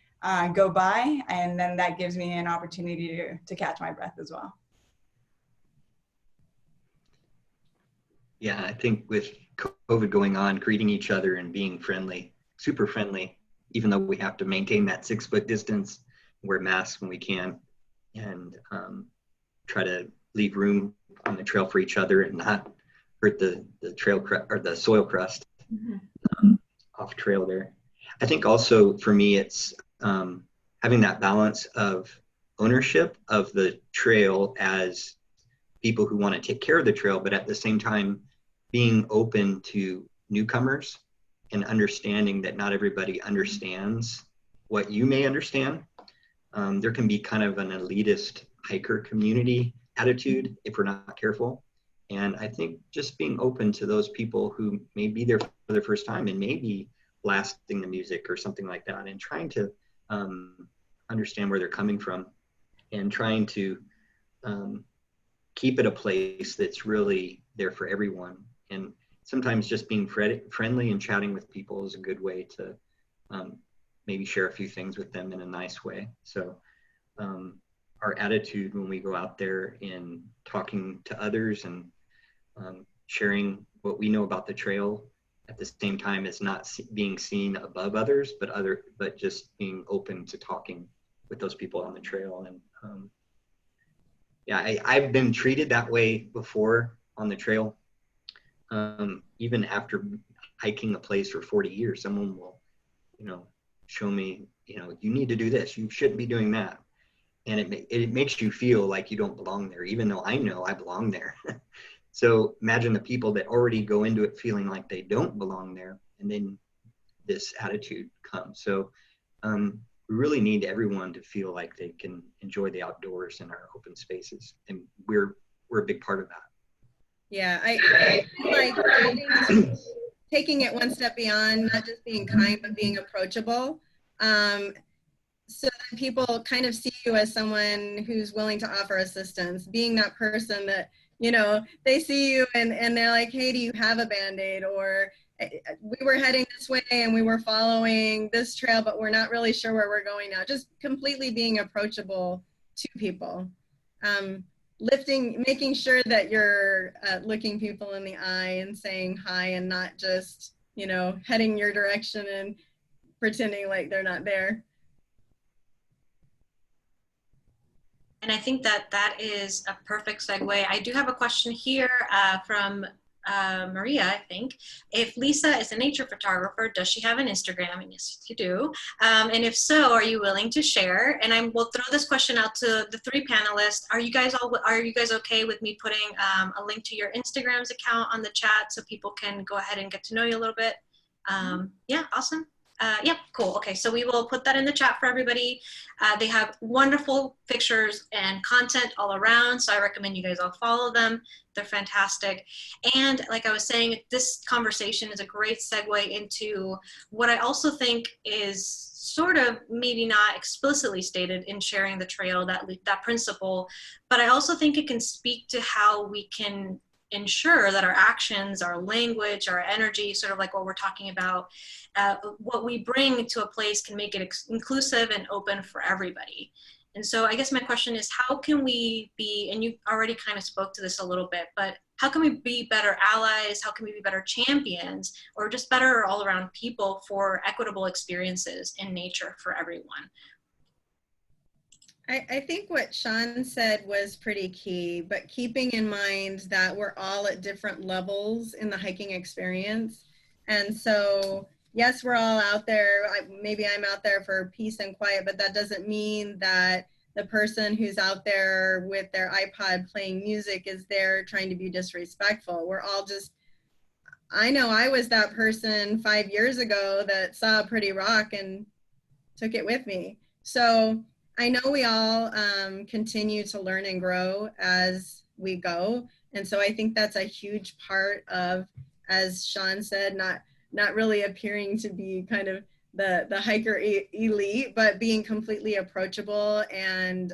S3: go by, and then that gives me an opportunity to catch my breath as well.
S2: Yeah, I think with COVID going on, greeting each other and being friendly, super friendly, even though we have to maintain that 6-foot distance, wear masks when we can, and try to leave room on the trail for each other and not hurt the trail or the soil crust off trail there. I think also for me, it's having that balance of ownership of the trail as people who want to take care of the trail, but at the same time being open to newcomers and understanding that not everybody understands what you may understand. There can be kind of an elitist hiker community attitude if we're not careful. And I think just being open to those people who may be there for the first time and maybe blasting the music or something like that, and trying to understand where they're coming from, and trying to keep it a place that's really there for everyone. And sometimes just being friendly and chatting with people is a good way to maybe share a few things with them in a nice way. So our attitude when we go out there in talking to others and sharing what we know about the trail, at the same time as not being seen above others, but just being open to talking with those people on the trail. And yeah, I've been treated that way before on the trail. Even after hiking a place for 40 years, someone will, show me, you need to do this, you shouldn't be doing that. And it makes you feel like you don't belong there, even though I know I belong there. So imagine the people that already go into it feeling like they don't belong there, and then this attitude comes. So we really need everyone to feel like they can enjoy the outdoors in our open spaces, and we're a big part of that.
S4: Yeah, I like taking it one step beyond, not just being kind, but being approachable. So that people kind of see you as someone who's willing to offer assistance, being that person that, they see you and they're like, hey, do you have a Band-Aid? Or we were heading this way and we were following this trail, but we're not really sure where we're going now. Just completely being approachable to people. Making sure that you're looking people in the eye and saying hi, and not just, heading your direction and pretending like they're not there.
S1: And I think that is a perfect segue. I do have a question here from Maria, I think. If Lisa is a nature photographer, does she have an Instagram? And yes, you do. And if so, are you willing to share? And I will throw this question out to the 3 panelists. Are you guys okay with me putting a link to your Instagram's account on the chat so people can go ahead and get to know you a little bit? Yeah, awesome. Yep, cool. Okay, so we will put that in the chat for everybody. They have wonderful pictures and content all around, so I recommend you guys all follow them. They're fantastic. And like I was saying, this conversation is a great segue into what I also think is sort of maybe not explicitly stated in sharing the trail, that principle, but I also think it can speak to how we can ensure that our actions, our language, our energy, sort of like what we're talking about, what we bring to a place can make it inclusive and open for everybody. And so I guess my question is, how can we be, and you already kind of spoke to this a little bit, but how can we be better allies? How can we be better champions, or just better all around people for equitable experiences in nature for everyone?
S4: I think what Sean said was pretty key, but keeping in mind that we're all at different levels in the hiking experience. And so, yes, we're all out there. Maybe I'm out there for peace and quiet, but that doesn't mean that the person who's out there with their iPod playing music is there trying to be disrespectful. We're all just, I know I was that person 5 years ago that saw a pretty rock and took it with me. So I know we all continue to learn and grow as we go. And so I think that's a huge part of, as Sean said, not really appearing to be kind of the hiker elite, but being completely approachable and,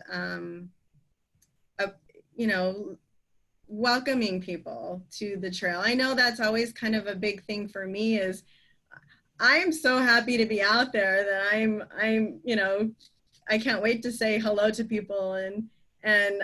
S4: you know, welcoming people to the trail. I know that's always kind of a big thing for me is I am so happy to be out there that I'm, you know, I can't wait to say hello to people, and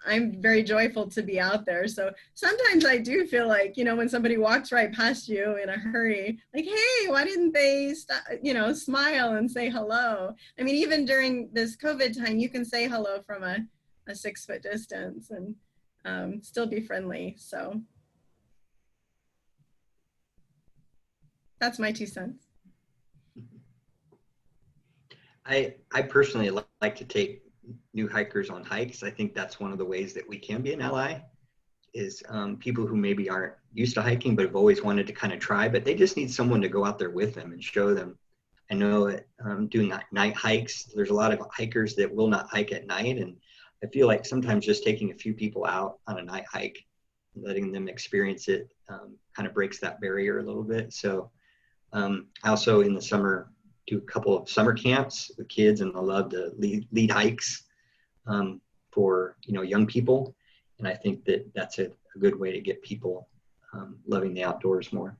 S4: I'm very joyful to be out there. So sometimes I do feel like, you know, when somebody walks right past you in a hurry, like, hey, why didn't they stop, you know, smile and say hello? I mean, even during this COVID time, you can say hello from a 6-foot distance and still be friendly. So that's my 2 cents.
S2: I personally like to take new hikers on hikes. I think that's one of the ways that we can be an ally, is people who maybe aren't used to hiking but have always wanted to kind of try, but they just need someone to go out there with them and show them. I know that doing night hikes, there's a lot of hikers that will not hike at night, and I feel like sometimes just taking a few people out on a night hike, letting them experience it kind of breaks that barrier a little bit. So I also in the summer do a couple of summer camps with kids, and I love to lead hikes for, you know, young people. And I think that that's a good way to get people loving the outdoors more.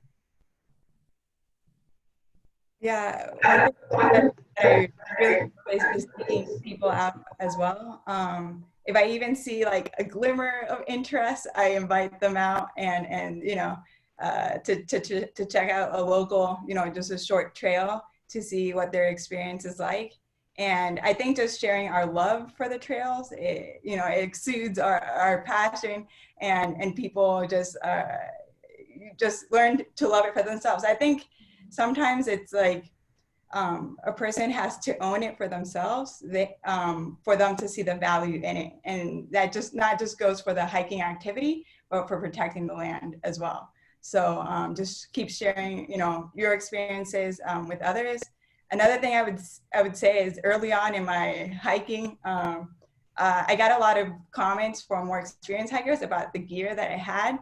S3: Yeah, I think a really good place is taking people out as well. If I even see like a glimmer of interest, I invite them out and you know, to check out a local, you know, just a short trail to see what their experience is like. And I think just sharing our love for the trails, you know, it exudes our passion, and people just learn to love it for themselves. I think sometimes it's like a person has to own it for themselves, for them to see the value in it. And that just not just goes for the hiking activity, but for protecting the land as well. So just keep sharing, you know, your experiences with others. Another thing I would say is early on in my hiking, I got a lot of comments from more experienced hikers about the gear that I had.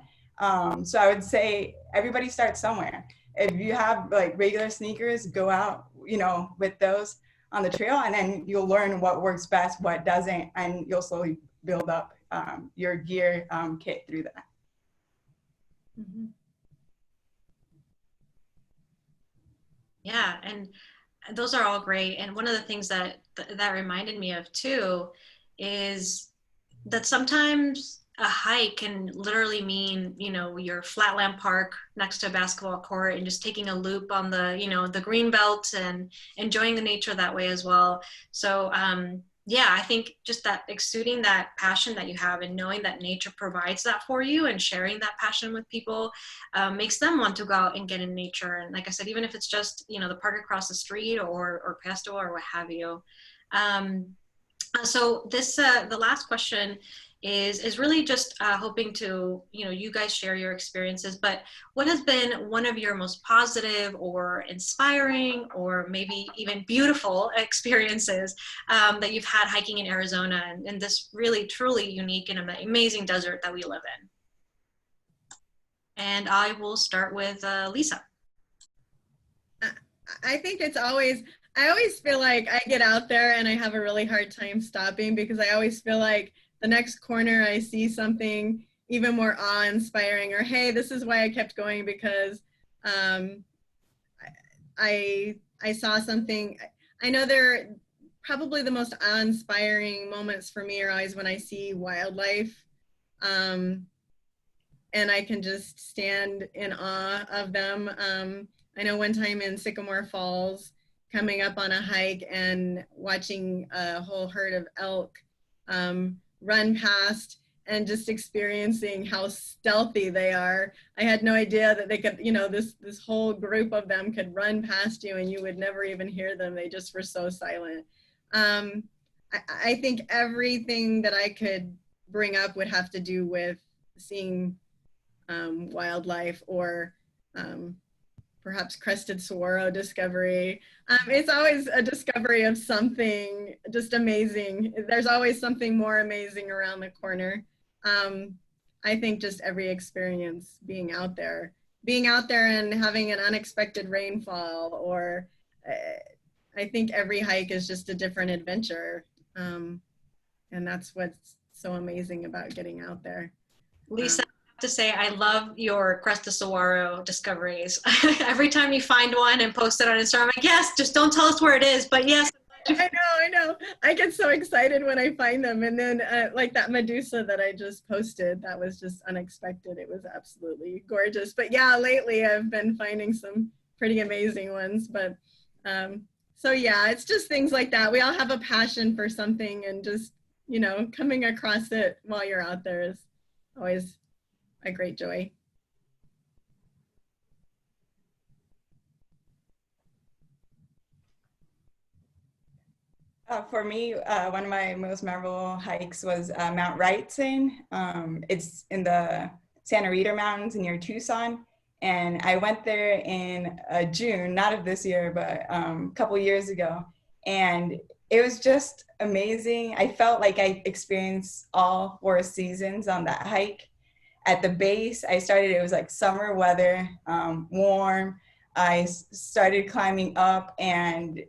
S3: So I would say everybody starts somewhere. If you have like regular sneakers, go out, you know, with those on the trail, and then you'll learn what works best, what doesn't, and you'll slowly build up your gear kit through that.
S4: Mm-hmm.
S1: Yeah, and those are all great. And one of the things that reminded me of too is that sometimes a hike can literally mean, you know, your flatland park next to a basketball court and just taking a loop on the, you know, the green belt and enjoying the nature that way as well. So yeah, I think just that exuding that passion that you have and knowing that nature provides that for you and sharing that passion with people makes them want to go out and get in nature. And like I said, even if it's just, you know, the park across the street or Pesto or what have you. So this, the last question is really just hoping to, you guys share your experiences, but what has been one of your most positive or inspiring or maybe even beautiful experiences that you've had hiking in Arizona and in this really, truly unique and amazing desert that we live in? And I will start with Lisa.
S4: I think I always feel like I get out there and I have a really hard time stopping, because I always feel like the next corner I see something even more awe-inspiring, or hey, this is why I kept going, because I saw something. I know probably the most awe-inspiring moments for me are always when I see wildlife, and I can just stand in awe of them. I know one time in Sycamore Falls, coming up on a hike and watching a whole herd of elk run past and just experiencing how stealthy they are. I had no idea that they could, this whole group of them could run past you and you would never even hear them. They just were so silent. I think everything that I could bring up would have to do with seeing wildlife, or perhaps crested saguaro discovery. It's always a discovery of something just amazing. There's always something more amazing around the corner. I think just every experience being out there and having an unexpected rainfall, or I think every hike is just a different adventure. And that's what's so amazing about getting out there.
S1: Lisa, to say I love your crested saguaro discoveries. Every time you find one and post it on Instagram, I'm like, yes, just don't tell us where it is, but yes.
S4: I know. I get so excited when I find them. And then like that Medusa that I just posted, that was just unexpected. It was absolutely gorgeous. But yeah, lately I've been finding some pretty amazing ones. But so yeah, it's just things like that. We all have a passion for something, and just, coming across it while you're out there is always a great joy.
S3: For me, one of my most memorable hikes was Mount Wrightson. It's in the Santa Rita Mountains near Tucson. And I went there in June, not of this year, but a couple years ago. And it was just amazing. I felt like I experienced all 4 seasons on that hike. At the base, it was like summer weather, warm. I started climbing up, and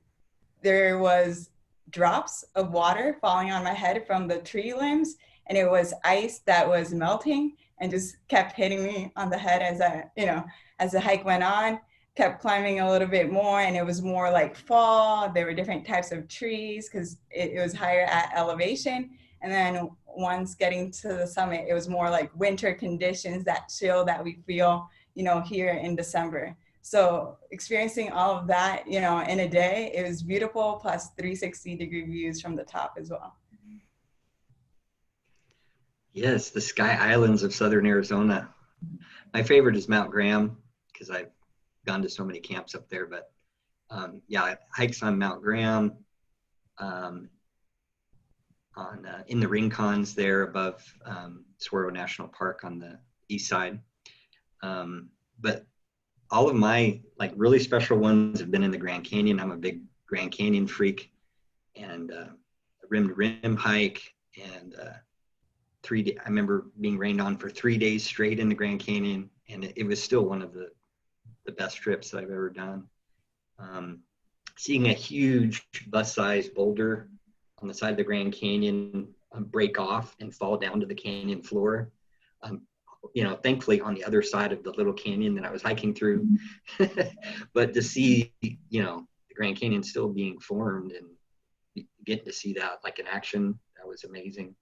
S3: there was drops of water falling on my head from the tree limbs, and it was ice that was melting and just kept hitting me on the head as the hike went on. Kept climbing a little bit more, and it was more like fall. There were different types of trees because it was higher at elevation. And then once getting to the summit, it was more like winter conditions, that chill that we feel, here in December. So experiencing all of that, in a day, it was beautiful, plus 360-degree views from the top as well.
S2: Yes, the Sky Islands of Southern Arizona. My favorite is Mount Graham, because I've gone to so many camps up there. But yeah, hikes on Mount Graham, in the Rincons there above Saguaro National Park on the east side. But all of my really special ones have been in the Grand Canyon. I'm a big Grand Canyon freak, and a rim to rim hike, and I remember being rained on for 3 days straight in the Grand Canyon, and it was still one of the best trips that I've ever done. Seeing a huge bus-sized boulder on the side of the Grand Canyon break off and fall down to the canyon floor. Thankfully on the other side of the little canyon that I was hiking through. But to see, the Grand Canyon still being formed and getting to see that in action, that was amazing.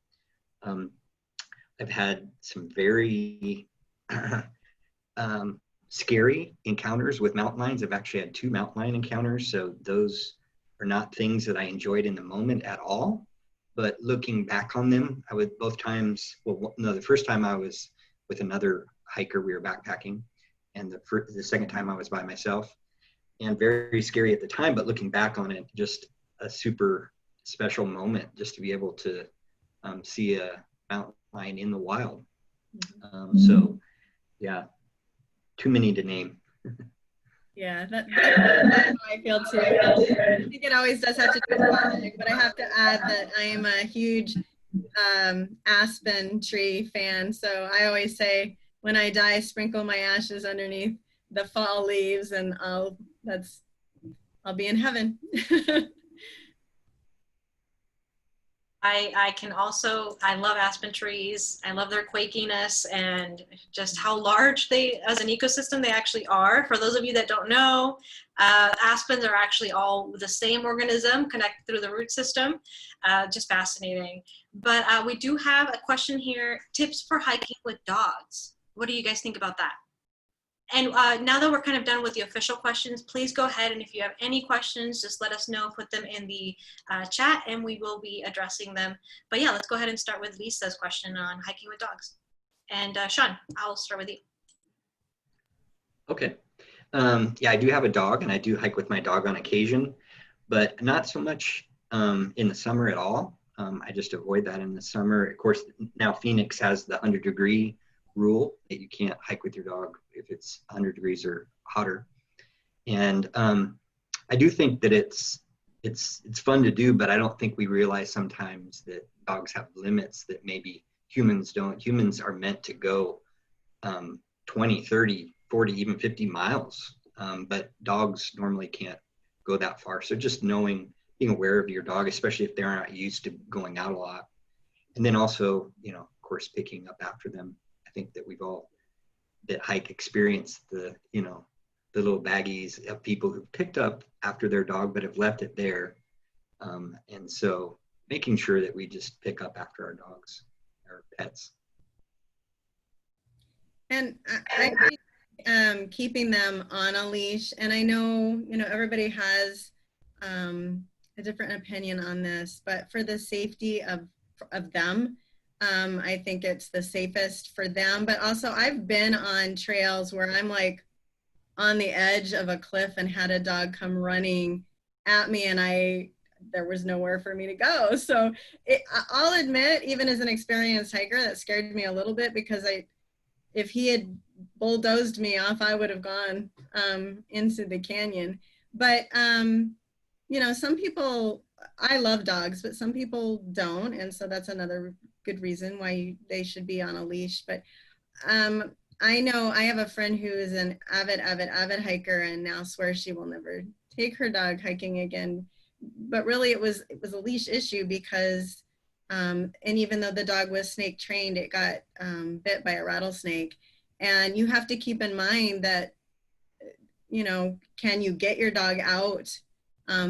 S2: I've had some very scary encounters with mountain lions. I've actually had 2 mountain lion encounters. So those are not things that I enjoyed in the moment at all. But looking back on them, I would both times, the first time I was with another hiker, we were backpacking. And the second time I was by myself, and very scary at the time, but looking back on it, just a super special moment just to be able to see a mountain line in the wild. So yeah, too many to name.
S4: Yeah, that's how I feel too. I think it always does have to do with wildlife, but I have to add that I am a huge aspen tree fan. So I always say, when I die, sprinkle my ashes underneath the fall leaves, and I'll be in heaven.
S1: I love aspen trees. I love their quakiness and just how large they, as an ecosystem, they actually are. For those of you that don't know, aspens are actually all the same organism connected through the root system. Just fascinating. But we do have a question here, tips for hiking with dogs. What do you guys think about that? And now that we're kind of done with the official questions, please go ahead, and if you have any questions, just let us know, put them in the chat, and we will be addressing them. But yeah, let's go ahead and start with Lisa's question on hiking with dogs. And Sean, I'll start with you.
S2: Okay. Yeah, I do have a dog, and I do hike with my dog on occasion, but not so much in the summer at all. I just avoid that in the summer. Of course, now Phoenix has the 100-degree rule that you can't hike with your dog if it's 100 degrees or hotter. And I do think that it's fun to do, but I don't think we realize sometimes that dogs have limits that maybe humans don't. Humans are meant to go 20, 30, 40, even 50 miles, but dogs normally can't go that far. So just being aware of your dog, especially if they're not used to going out a lot. And then also, of course, picking up after them. I think that we've all that hike experienced the little baggies of people who picked up after their dog but have left it there. And so making sure that we just pick up after our dogs, our pets.
S4: And I think keeping them on a leash, and I know, everybody has a different opinion on this, but for the safety of them, I think it's the safest for them. But also, I've been on trails where I'm like on the edge of a cliff and had a dog come running at me, and there was nowhere for me to go. So I'll admit, even as an experienced hiker, that scared me a little bit, because if he had bulldozed me off, I would have gone into the canyon. But some people, I love dogs, but some people don't, and so that's another good reason why they should be on a leash. But I know I have a friend who is an avid hiker, and now swears she will never take her dog hiking again. But really, it was a leash issue, because and even though the dog was snake trained, it got bit by a rattlesnake. And you have to keep in mind that, can you get your dog out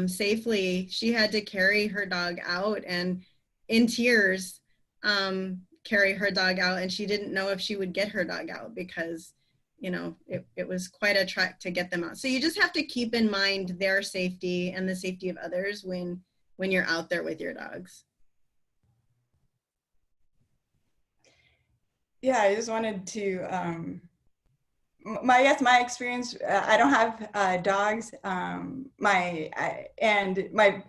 S4: safely? She had to carry her dog out, and in tears, carry her dog out, and she didn't know if she would get her dog out, because it was quite a trek to get them out. So you just have to keep in mind their safety and the safety of others when you're out there with your dogs.
S3: Yeah, I just wanted to my experience, I don't have dogs. I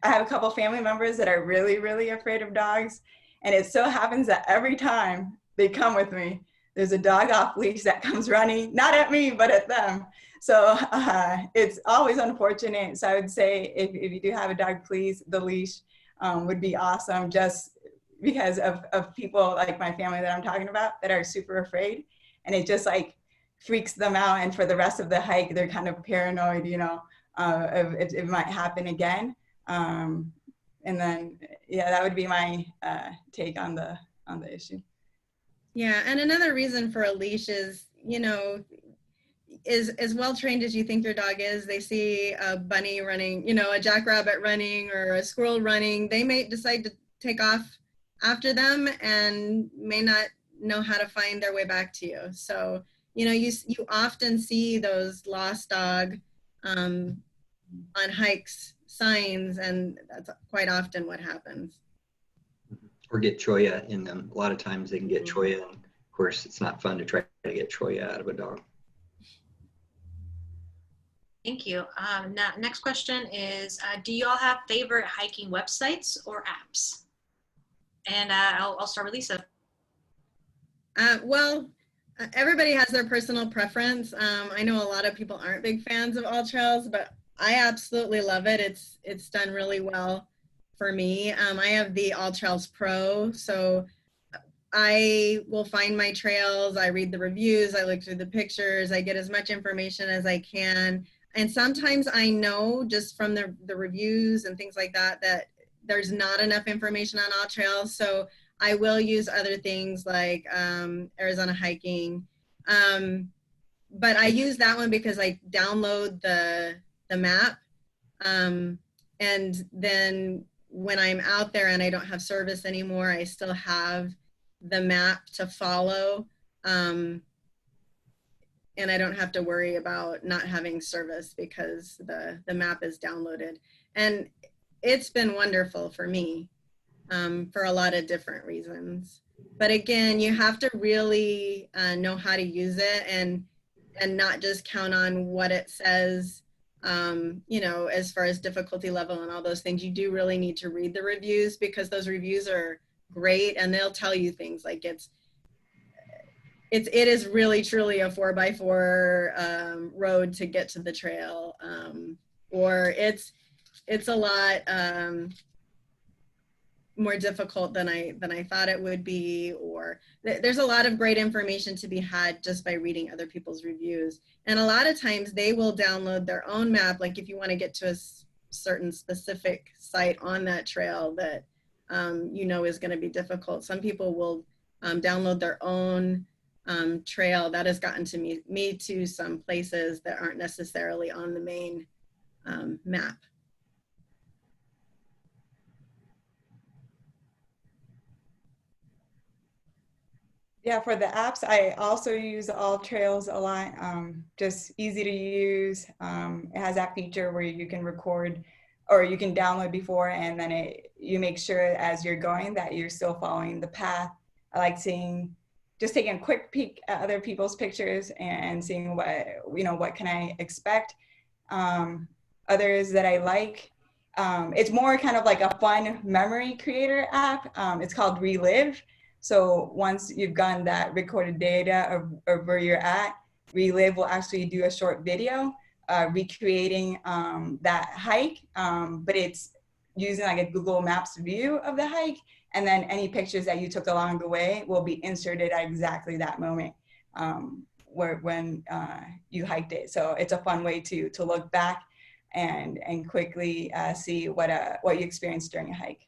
S3: have a couple family members that are really, really afraid of dogs. And it so happens that every time they come with me, there's a dog off leash that comes running, not at me, but at them. So it's always unfortunate. So I would say if you do have a dog, please, the leash would be awesome, just because of people like my family that I'm talking about that are super afraid. And it just like freaks them out. And for the rest of the hike, they're kind of paranoid, of it might happen again. And then, yeah, that would be my take on the issue.
S4: Yeah, and another reason for a leash is, is as well trained as you think your dog is. They see a bunny running, a jackrabbit running or a squirrel running. They may decide to take off after them and may not know how to find their way back to you. So, you often see those lost dog on hikes signs, and that's quite often what happens.
S2: Or get choya in them. A lot of times they can get choya, and of course it's not fun to try to get choya out of a dog.
S1: Thank you. Now, next question is, do you all have favorite hiking websites or apps? And I'll start with Lisa.
S4: Everybody has their personal preference. I know a lot of people aren't big fans of All Trails, but I absolutely love it. It's done really well for me. I have the All Trails Pro, so I will find my trails, I read the reviews, I look through the pictures, I get as much information as I can. And sometimes I know just from the reviews and things like that, that there's not enough information on All Trails. So I will use other things like Arizona Hiking. But I use that one because I download the map. And then when I'm out there and I don't have service anymore, I still have the map to follow. And I don't have to worry about not having service because the map is downloaded. And it's been wonderful for me for a lot of different reasons. But again, you have to really know how to use it and not just count on what it says, you know, as far as difficulty level and all those things. You do really need to read the reviews because those reviews are great and they'll tell you things like it is really truly a 4x4 road to get to the trail, or it's a lot more difficult than I thought it would be, or there's a lot of great information to be had just by reading other people's reviews. And a lot of times they will download their own map, like if you want to get to a certain specific site on that trail that you know is going to be difficult. Some people will download their own trail. That has gotten to me to some places that aren't necessarily on the main map.
S3: Yeah, for the apps, I also use All Trails a lot. Just easy to use. It has that feature where you can record or you can download before, and then you make sure as you're going that you're still following the path. I like just taking a quick peek at other people's pictures and seeing what can I expect. Others that I like, it's more kind of like a fun memory creator app. It's called Relive. So once you've gotten that recorded data of where you're at, Relive will actually do a short video recreating that hike, but it's using like a Google Maps view of the hike, and then any pictures that you took along the way will be inserted at exactly that moment when you hiked it. So it's a fun way to look back and quickly see what you experienced during a hike.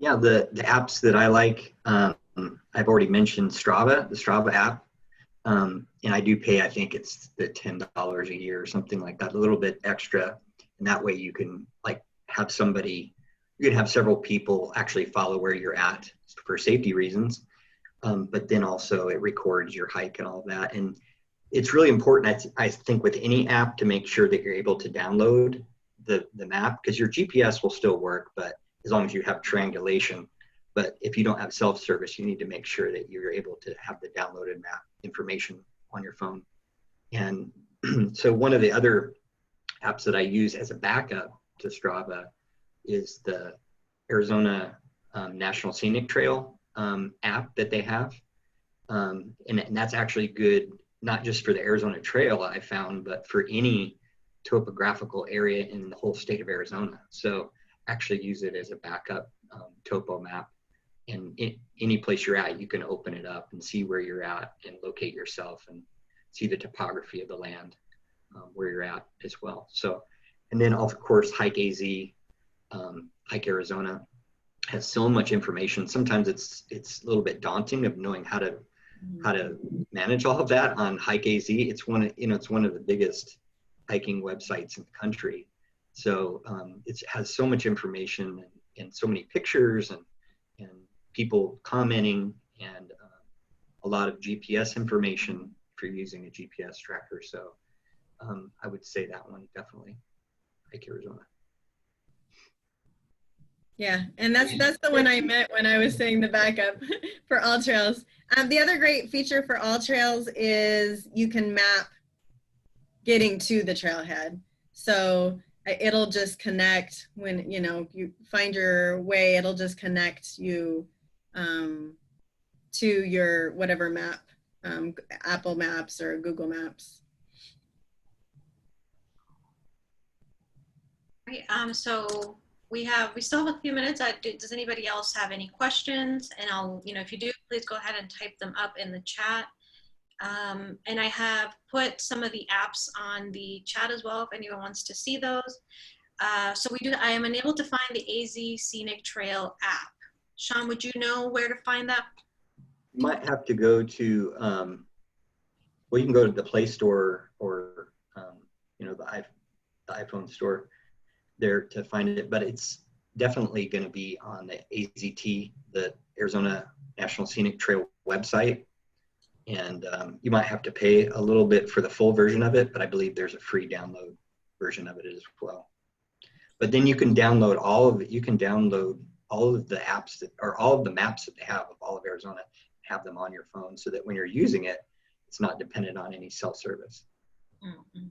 S2: Yeah, the apps that I like, I've already mentioned Strava, the Strava app. And I do pay, I think it's the $10 a year or something like that, a little bit extra. And that way you can like have you can have several people actually follow where you're at for safety reasons. But then also it records your hike and all of that. And it's really important, I think, with any app to make sure that you're able to download the map, because your GPS will still work, but as long as you have triangulation. But if you don't have self-service, you need to make sure that you're able to have the downloaded map information on your phone. And so one of the other apps that I use as a backup to Strava is the Arizona National Scenic Trail app that they have. And that's actually good, not just for the Arizona Trail I found, but for any topographical area in the whole state of Arizona. So actually use it as a backup topo map. And any place you're at, you can open it up and see where you're at and locate yourself and see the topography of the land where you're at as well. So, and then of course, Hike AZ, Hike Arizona has so much information. Sometimes it's a little bit daunting of knowing how to manage all of that on Hike AZ. It's one of the biggest hiking websites in the country. So it has so much information and so many pictures and people commenting and a lot of GPS information if you're using a GPS tracker. So I would say that one definitely, Hike Arizona.
S4: Yeah, and that's the one I meant when I was saying the backup for All Trails. The other great feature for All Trails is you can map getting to the trailhead. So it'll just connect when you find your way. It'll just connect you to your whatever map, Apple Maps or Google Maps.
S1: Great. So we still have a few minutes. Does anybody else have any questions? And if you do, please go ahead and type them up in the chat. And I have put some of the apps on the chat as well if anyone wants to see those. So I am unable to find the AZ Scenic Trail app. Sean, would you know where to find that?
S2: You might have to go to, well, you can go to the Play Store or, the iPhone store there to find it, but it's definitely going to be on the AZT, the Arizona National Scenic Trail website. And you might have to pay a little bit for the full version of it, but I believe there's a free download version of it as well. But then you can download all of it. You can download all of the apps all of the maps that they have of all of Arizona, have them on your phone so that when you're using it, it's not dependent on any cell service.
S1: Mm-hmm.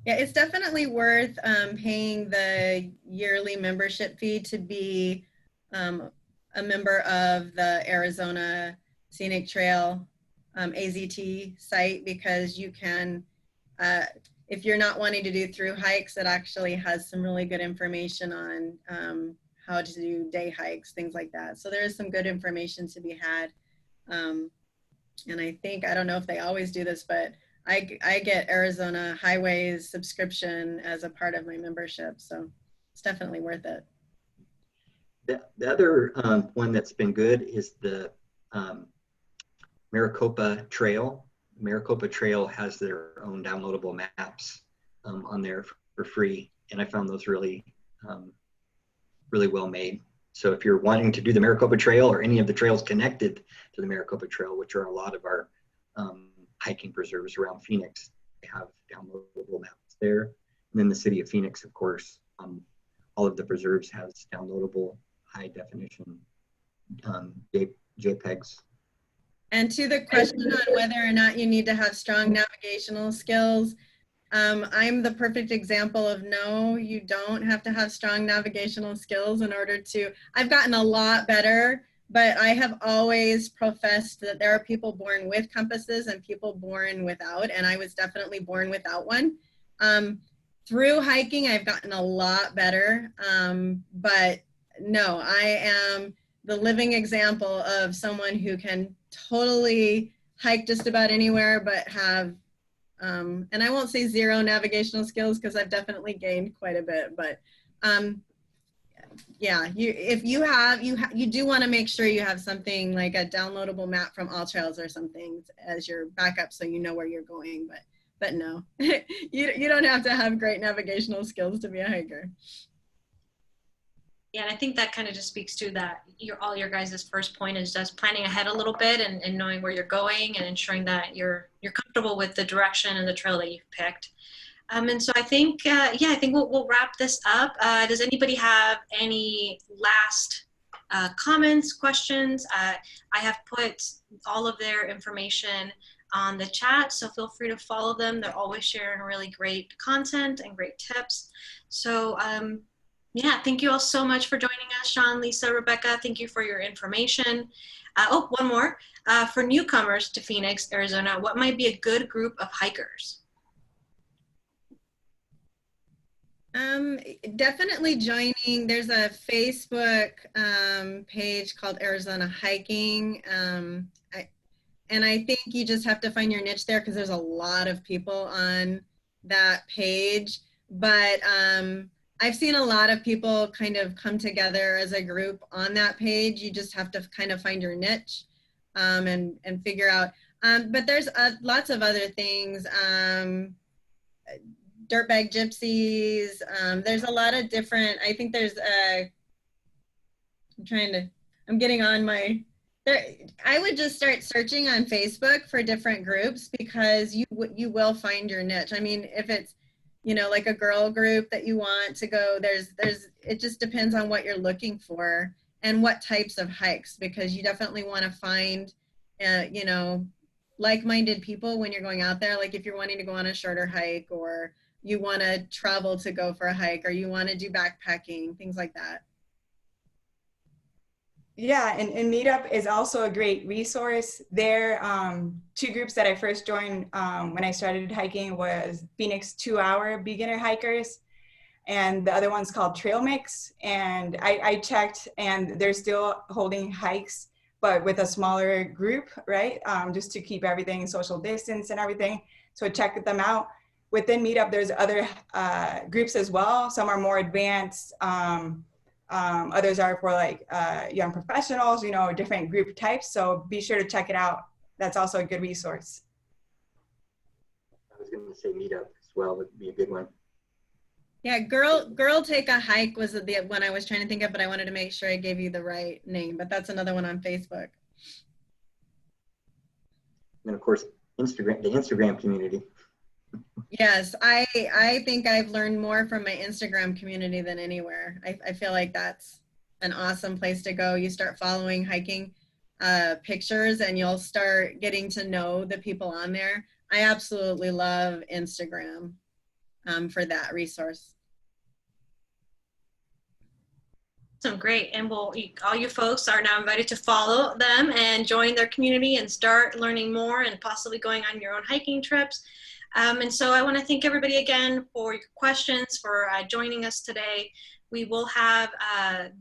S4: Yeah, it's definitely worth paying the yearly membership fee to be a member of the Arizona Scenic Trail AZT site, because you can, if you're not wanting to do through hikes, it actually has some really good information on how to do day hikes, things like that. So there is some good information to be had. And I think, I don't know if they always do this, but I get Arizona Highways subscription as a part of my membership. So it's definitely worth it.
S2: The other one that's been good is the Maricopa Trail. Maricopa Trail has their own downloadable maps on there for free. And I found those really, really well made. So if you're wanting to do the Maricopa Trail or any of the trails connected to the Maricopa Trail, which are a lot of our hiking preserves around Phoenix, they have downloadable maps there. And then the city of Phoenix, of course, all of the preserves has downloadable high definition JPEGs.
S4: And to the question on whether or not you need to have strong navigational skills, I'm the perfect example of no, you don't have to have strong navigational skills in order to. I've gotten a lot better, but I have always professed that there are people born with compasses and people born without, and I was definitely born without one. Through hiking, I've gotten a lot better, but no, I am the living example of someone who can totally hike just about anywhere, but have, and I won't say zero navigational skills because I've definitely gained quite a bit, but yeah, you do want to make sure you have something like a downloadable map from All Trails or something as your backup so you know where you're going, but no, you don't have to have great navigational skills to be a hiker.
S1: Yeah, and I think that kind of just speaks to that all your guys' first point is just planning ahead a little bit and knowing where you're going and ensuring that you're comfortable with the direction and the trail that you've picked. And so I think, I think we'll wrap this up. Does anybody have any last comments, questions? I have put all of their information on the chat, so feel free to follow them. They're always sharing really great content and great tips. So yeah, thank you all so much for joining us, Sean, Lisa, Rebecca. Thank you for your information. Oh, one more. For newcomers to Phoenix, Arizona, what might be a good group of hikers?
S4: Definitely joining. There's a Facebook page called Arizona Hiking. And I think you just have to find your niche there because there's a lot of people on that page. But I've seen a lot of people kind of come together as a group on that page. You just have to kind of find your niche and figure out. But there's lots of other things. Dirtbag gypsies. There's a lot of different, I think there's I'm getting on my, I would just start searching on Facebook for different groups because you will find your niche. I mean, if it's, like a girl group that you want to go, it just depends on what you're looking for and what types of hikes, because you definitely want to find, like-minded people when you're going out there. Like if you're wanting to go on a shorter hike, or you want to travel to go for a hike, or you want to do backpacking, things like that.
S3: Yeah, and Meetup is also a great resource. There, two groups that I first joined when I started hiking was Phoenix 2-hour beginner hikers, and the other one's called Trail Mix. And I checked, and they're still holding hikes, but with a smaller group, right? Just to keep everything social distance and everything. So check them out. Within Meetup, there's other groups as well. Some are more advanced. Others are for like young professionals, you know, different group types. So be sure to check it out. That's also a good resource.
S2: I was going to say Meetup as well would be a good one.
S4: Yeah, Girl Take a Hike was the one I was trying to think of, but I wanted to make sure I gave you the right name. But that's another one on Facebook.
S2: And of course, the Instagram community.
S4: Yes, I think I've learned more from my Instagram community than anywhere. I feel like that's an awesome place to go. You start following hiking pictures and you'll start getting to know the people on there. I absolutely love Instagram for that resource.
S1: Awesome, great. And all you folks are now invited to follow them and join their community and start learning more and possibly going on your own hiking trips. And so I want to thank everybody again for your questions, for joining us today. We will have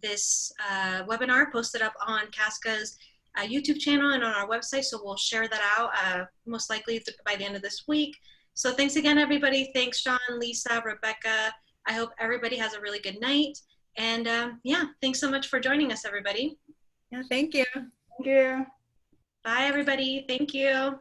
S1: this webinar posted up on CAZCA's YouTube channel and on our website, so we'll share that out most likely by the end of this week. So thanks again, everybody. Thanks, Sean, Lisa, Rebecca. I hope everybody has a really good night. And yeah, thanks so much for joining us, everybody.
S4: Yeah, thank you.
S3: Thank you.
S1: Bye, everybody. Thank you.